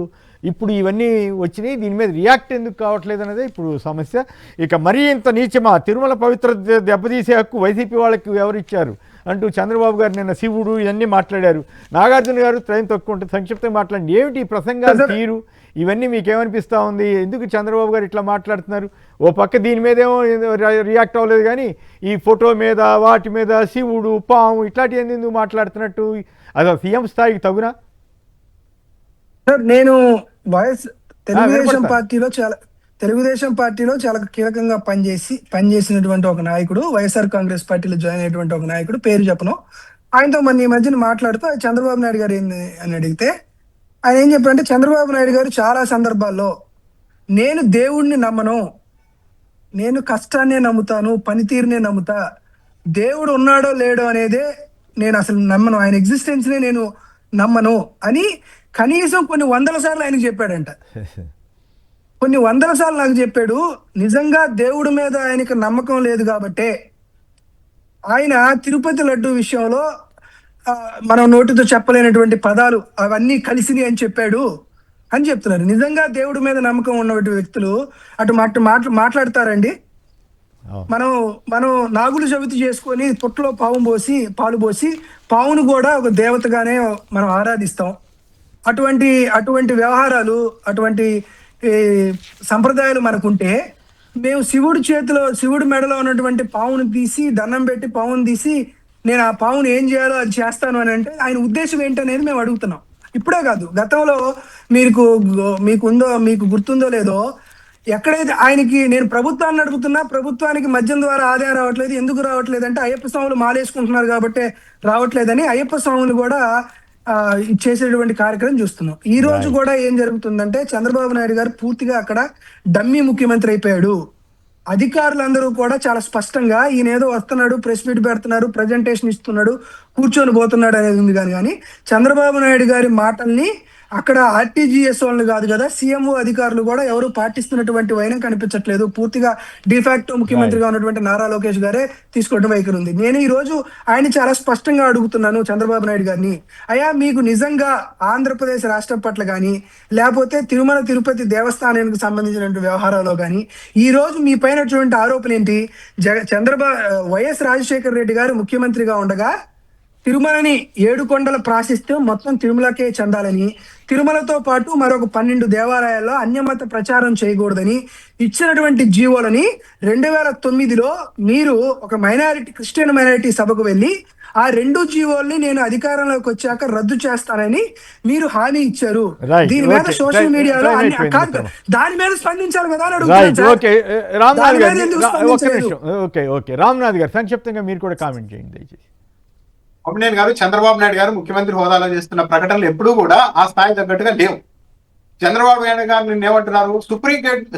ఇప్పుడు ఇవన్నీ వచ్చినాయి. దీని మీద రియాక్ట్ ఎందుకు కావట్లేదు అనేది ఇప్పుడు సమస్య. ఇక మరీ ఇంత నీచమా, తిరుమల పవిత్రత దెబ్బతీసే హక్కు వైసీపీ వాళ్ళకి ఎవరిచ్చారు అంటూ చంద్రబాబు గారు నిన్న శివుడు ఇవన్నీ మాట్లాడారు. నాగార్జున గారు ట్రైన్ తక్కువ ఉంటుంది సంక్షిప్తంగా మాట్లాడండి. ఏమిటి ఈ ప్రసంగాలు తీరు, ఇవన్నీ మీకేమనిపిస్తూ ఉంది? ఎందుకు చంద్రబాబు గారు ఇట్లా మాట్లాడుతున్నారు? ఓ పక్క దీని మీదేమో రియాక్ట్ అవ్వలేదు, కానీ ఈ ఫోటో మీద వాటి మీద శివుడు పాము ఇట్లాంటివి ఎందుకు మాట్లాడుతున్నట్టు? అది సీఎం స్థాయికి తగునా? సార్, నేను తెలుగుదేశం పార్టీలో చాలా కీలకంగా పనిచేసినటువంటి ఒక నాయకుడు, వైఎస్ఆర్ కాంగ్రెస్ పార్టీలో జాయిన్ అయినటువంటి ఒక నాయకుడు, పేరు చెప్పను, ఆయనతో మన ఈ మధ్యన మాట్లాడుతూ చంద్రబాబు నాయుడు గారు ఏంది అని అడిగితే ఆయన ఏం చెప్పారంటే, చంద్రబాబు నాయుడు గారు చాలా సందర్భాల్లో నేను దేవుణ్ణి నమ్మను, నేను కష్టాన్నే నమ్ముతాను, పనితీరునే నమ్ముతా, దేవుడు ఉన్నాడో లేడో అనేదే నేను అసలు నమ్మను, ఆయన ఎగ్జిస్టెన్స్నే నేను నమ్మను అని కనీసం కొన్ని వందల సార్లు ఆయనకు చెప్పాడంట. కొన్ని వందల సార్లు నాకు చెప్పాడు. నిజంగా దేవుడి మీద ఆయనకు నమ్మకం లేదు కాబట్టే ఆయన తిరుపతి లడ్డు విషయంలో మనం నోటితో చెప్పలేనటువంటి పదాలు అవన్నీ కలిసినాయి అని చెప్పాడు అని చెప్తున్నారు. నిజంగా దేవుడి మీద నమ్మకం ఉన్నటువంటి వ్యక్తులు మాట్లాడతారండి? మనం నాగులు చవితి చేసుకొని పుట్టలో పాలు పోసి పావును కూడా ఒక దేవతగానే మనం ఆరాధిస్తాం. అటువంటి వ్యవహారాలు, అటువంటి సంప్రదాయాలు మనకుంటే మేము శివుడి మెడలో ఉన్నటువంటి పావును తీసి దండం పెట్టి పావును తీసి నేను ఆ పావును ఏం చేయాలో అది చేస్తాను అని అంటే ఆయన ఉద్దేశం ఏంటనేది మేము అడుగుతున్నాం. ఇప్పుడే కాదు, గతంలో మీకు గుర్తుందో లేదో, ఎక్కడైతే ఆయనకి నేను ప్రభుత్వాన్ని అడుగుతున్నా, ప్రభుత్వానికి మద్యం ద్వారా ఆదాయం రావట్లేదు, ఎందుకు రావట్లేదు అంటే అయ్యప్ప స్వాములు మాలేసుకుంటున్నారు కాబట్టి రావట్లేదని అయ్యప్ప స్వాములు కూడా చేసేటువంటి కార్యక్రమం చూస్తున్నాం. ఈ రోజు కూడా ఏం జరుగుతుందంటే చంద్రబాబు నాయుడు గారు పూర్తిగా అక్కడ డమ్మీ ముఖ్యమంత్రి అయిపోయాడు. అధికారులందరూ కూడా చాలా స్పష్టంగా ఈయన ఏదో వస్తున్నాడు, ప్రెస్ మీట్ పెడుతున్నారు, ప్రజెంటేషన్ ఇస్తున్నాడు, కూర్చొని పోతున్నాడు అనేది ఉంది. కానీ చంద్రబాబు నాయుడు గారి మాటల్ని అక్కడ ఆర్టీజీఎస్ వాళ్ళు కాదు కదా, సీఎంఓ అధికారులు కూడా ఎవరు పాటిస్తున్నటువంటి వైనం కనిపించట్లేదు. పూర్తిగా డిఫాక్టో ముఖ్యమంత్రిగా ఉన్నటువంటి నారా లోకేష్ గారే తీసుకోవడం వైఖరి ఉంది. నేను ఈ రోజు ఆయన చాలా స్పష్టంగా అడుగుతున్నాను చంద్రబాబు నాయుడు గారిని, అయ్యా మీకు నిజంగా ఆంధ్రప్రదేశ్ రాష్ట్రం పట్ల కానీ లేకపోతే తిరుమల తిరుపతి దేవస్థానానికి సంబంధించినటువంటి వ్యవహారాల్లో కానీ ఈ రోజు మీ పైన ఆరోపణ ఏంటి? వైఎస్ రాజశేఖర రెడ్డి గారు ముఖ్యమంత్రిగా ఉండగా తిరుమలని 7 కొండల ప్రాశస్త్యం మొత్తం తిరుమలకే చెందాలని, తిరుమలతో పాటు మరొక 12 దేవాలయాల్లో అన్యమత ప్రచారం చేయకూడదని ఇచ్చినటువంటి జీవోలని 2009లో మీరు ఒక క్రిస్టియన్ మైనారిటీ సభకు వెళ్ళి ఆ 2 జీవోల్ని నేను అధికారంలోకి వచ్చాక రద్దు చేస్తానని మీరు హామీ ఇచ్చారు. దీని మీద సోషల్ మీడియాలో దాని మీద స్పందించాలి కదా అని అడుగుతున్నాను. రామ్నాథ్ గారు సంక్షిప్తంగా మీరు కూడా కామెంట్ చేయండి దయచేసి. కొమ్మినేని గారు, చంద్రబాబు నాయుడు గారు ముఖ్యమంత్రి హోదాలో చేస్తున్న ప్రకటనలు ఎప్పుడూ కూడా ఆ స్థాయి తగ్గట్టుగా లేవు. చంద్రబాబు నాయుడు గారు నిన్న ఏమంటున్నారు?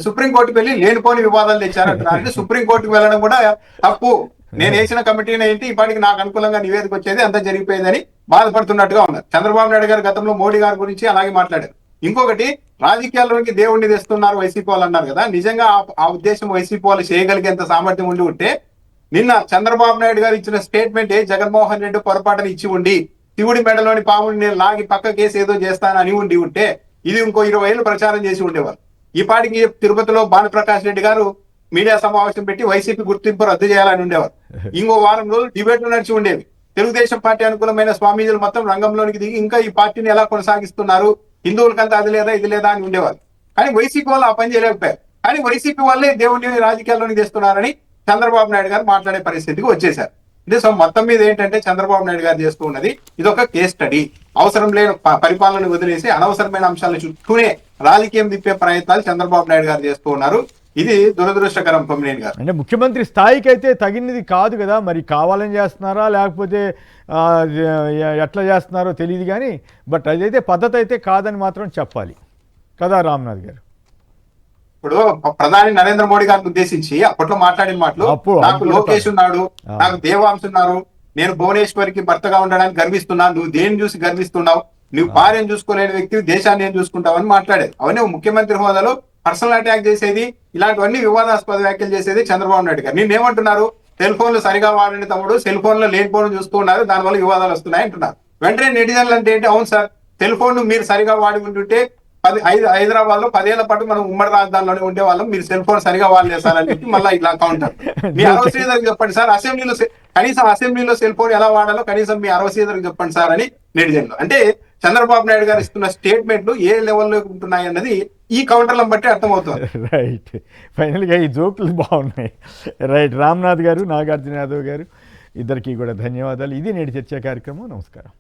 సుప్రీంకోర్టుకు వెళ్ళి లేనిపోని వివాదాలు తెచ్చారంటున్నారు. అంటే సుప్రీంకోర్టుకు వెళ్ళడం కూడా తప్పు. నేను వేసిన కమిటీని ఏంటి ఇప్పటికి నాకు అనుకూలంగా నివేదిక వచ్చేది అంతా జరిగిపోయిందని బాధపడుతున్నట్టుగా ఉన్నారు. చంద్రబాబు నాయుడు గారు గతంలో మోడీ గారి గురించి అలాగే మాట్లాడారు. ఇంకొకటి, రాజకీయాల్లోకి దేవుణ్ణి తెస్తున్నారు వైసీపీ వాళ్ళు అన్నారు కదా, నిజంగా ఆ ఉద్దేశం వైసీపీ వాళ్ళు చేయగలిగేంత సామర్థ్యం ఉండి ఉంటే నిన్న చంద్రబాబు నాయుడు గారు ఇచ్చిన స్టేట్మెంట్ జగన్మోహన్ రెడ్డి పొరపాటున ఇచ్చి ఉండి శివుడి మెడలోని పాముని నేను లాగి పక్క కేసు ఏదో చేస్తానని ఉంటే ఇది ఇంకో 20 ఏళ్ళు ప్రచారం చేసి ఉండేవారు. ఈ పాటికి తిరుపతిలో భానుప్రకాష్ రెడ్డి గారు మీడియా సమావేశం పెట్టి వైసీపీ గుర్తింపు రద్దు చేయాలని ఉండేవారు. ఇంకో వారం రోజులు డిబేట్లు నడిచి ఉండేవి. తెలుగుదేశం పార్టీ అనుకూలమైన స్వామీజీలు మొత్తం రంగంలోనికి దిగి ఇంకా ఈ పార్టీని ఎలా కొనసాగిస్తున్నారు, హిందువులకంతా అది లేదా ఇది లేదా అని ఉండేవారు. కానీ వైసీపీ వాళ్ళు ఆ పని చేయలేకపోయారు. కానీ వైసీపీ వాళ్ళే దేవుడిని రాజకీయాల్లోకి తెస్తున్నారని చంద్రబాబు నాయుడు గారు మాట్లాడే పరిస్థితికి వచ్చేశారు. అంటే సో మొత్తం మీద ఏంటంటే చంద్రబాబు నాయుడు గారు చేస్తూ ఉన్నది ఇది ఒక కేస్ స్టడీ. అవసరం లేని పరిపాలన వదిలేసి అనవసరమైన అంశాల చుట్టూనే రాజకీయం తిప్పే ప్రయత్నాలు చంద్రబాబు నాయుడు గారు చేస్తూ ఉన్నారు. ఇది దురదృష్టకరం కొమ్మినేని గారు. అంటే ముఖ్యమంత్రి స్థాయికి అయితే తగినది కాదు కదా, మరి కావాలని చేస్తున్నారా లేకపోతే ఎట్లా చేస్తున్నారో తెలియదు కానీ బట్ అదైతే పద్ధతి అయితే కాదని మాత్రం చెప్పాలి కదా రామ్నాథ్ గారు. ఇప్పుడు ప్రధాని నరేంద్ర మోడీ గారిని ఉద్దేశించి అప్పట్లో మాట్లాడిన మాటలు, నాకు లోకేష్ ఉన్నాడు, నాకు దేవాంశ్ ఉన్నారు, నేను భువనేశ్వరికి భర్తగా ఉండడానికి గర్విస్తున్నాను, నువ్వు దేన్ని చూసి గర్విస్తున్నావు, నువ్వు భార్యను చూసుకోలేని వ్యక్తి దేశాన్ని ఏం చూసుకుంటావు అని మాట్లాడేది. అవన్నీ ముఖ్యమంత్రి హోదాలో పర్సనల్ అటాక్ చేసేది, ఇలాంటివన్నీ వివాదాస్పద వ్యాఖ్యలు చేసేది చంద్రబాబు నాయుడు గారు. నేనేమంటున్నారు, సెల్ ఫోన్లు సరిగా వాడండి తమ్ముడు, సెల్ ఫోన్ లో లేని ఫోన్ చూస్తూ ఉన్నారు, దానివల్ల వివాదాలు వస్తున్నాయి అంటున్నారు. వెంటనే నెటిజన్లు అంటే ఏంటి, అవును సార్ సెల్ ఫోన్ మీరు సరిగా వాడి ఉంటుంటే హైదరాబాద్ లో 10 ఏళ్ల పాటు మనం ఉమ్మడి రాజధానిలోనే ఉండేవాళ్ళం, మీరు సెల్ ఫోన్ సరిగా వాడలేసారని చెప్పి మళ్ళీ ఇలా కౌంటర్. మీ అరవ శ్రీధర్కి చెప్పండి సార్, అసెంబ్లీలో సెల్ ఫోన్ ఎలా వాడాలో కనీసం మీ అరవ శ్రీధర్కి చెప్పండి సార్ అని నెటిజన్లు. అంటే చంద్రబాబు నాయుడు గారు ఇస్తున్న స్టేట్మెంట్లు ఏ లెవెల్లో ఉంటున్నాయి అన్నది ఈ కౌంటర్లను బట్టి అర్థమవుతుంది. రైట్, ఫైనల్గా ఈ జోకులు బాగున్నాయి. రైట్, రామ్నాథ్ గారు, నాగార్జున యాదవ్ గారు ఇద్దరికి కూడా ధన్యవాదాలు. ఇది నేటి చర్చా కార్యక్రమం. నమస్కారం.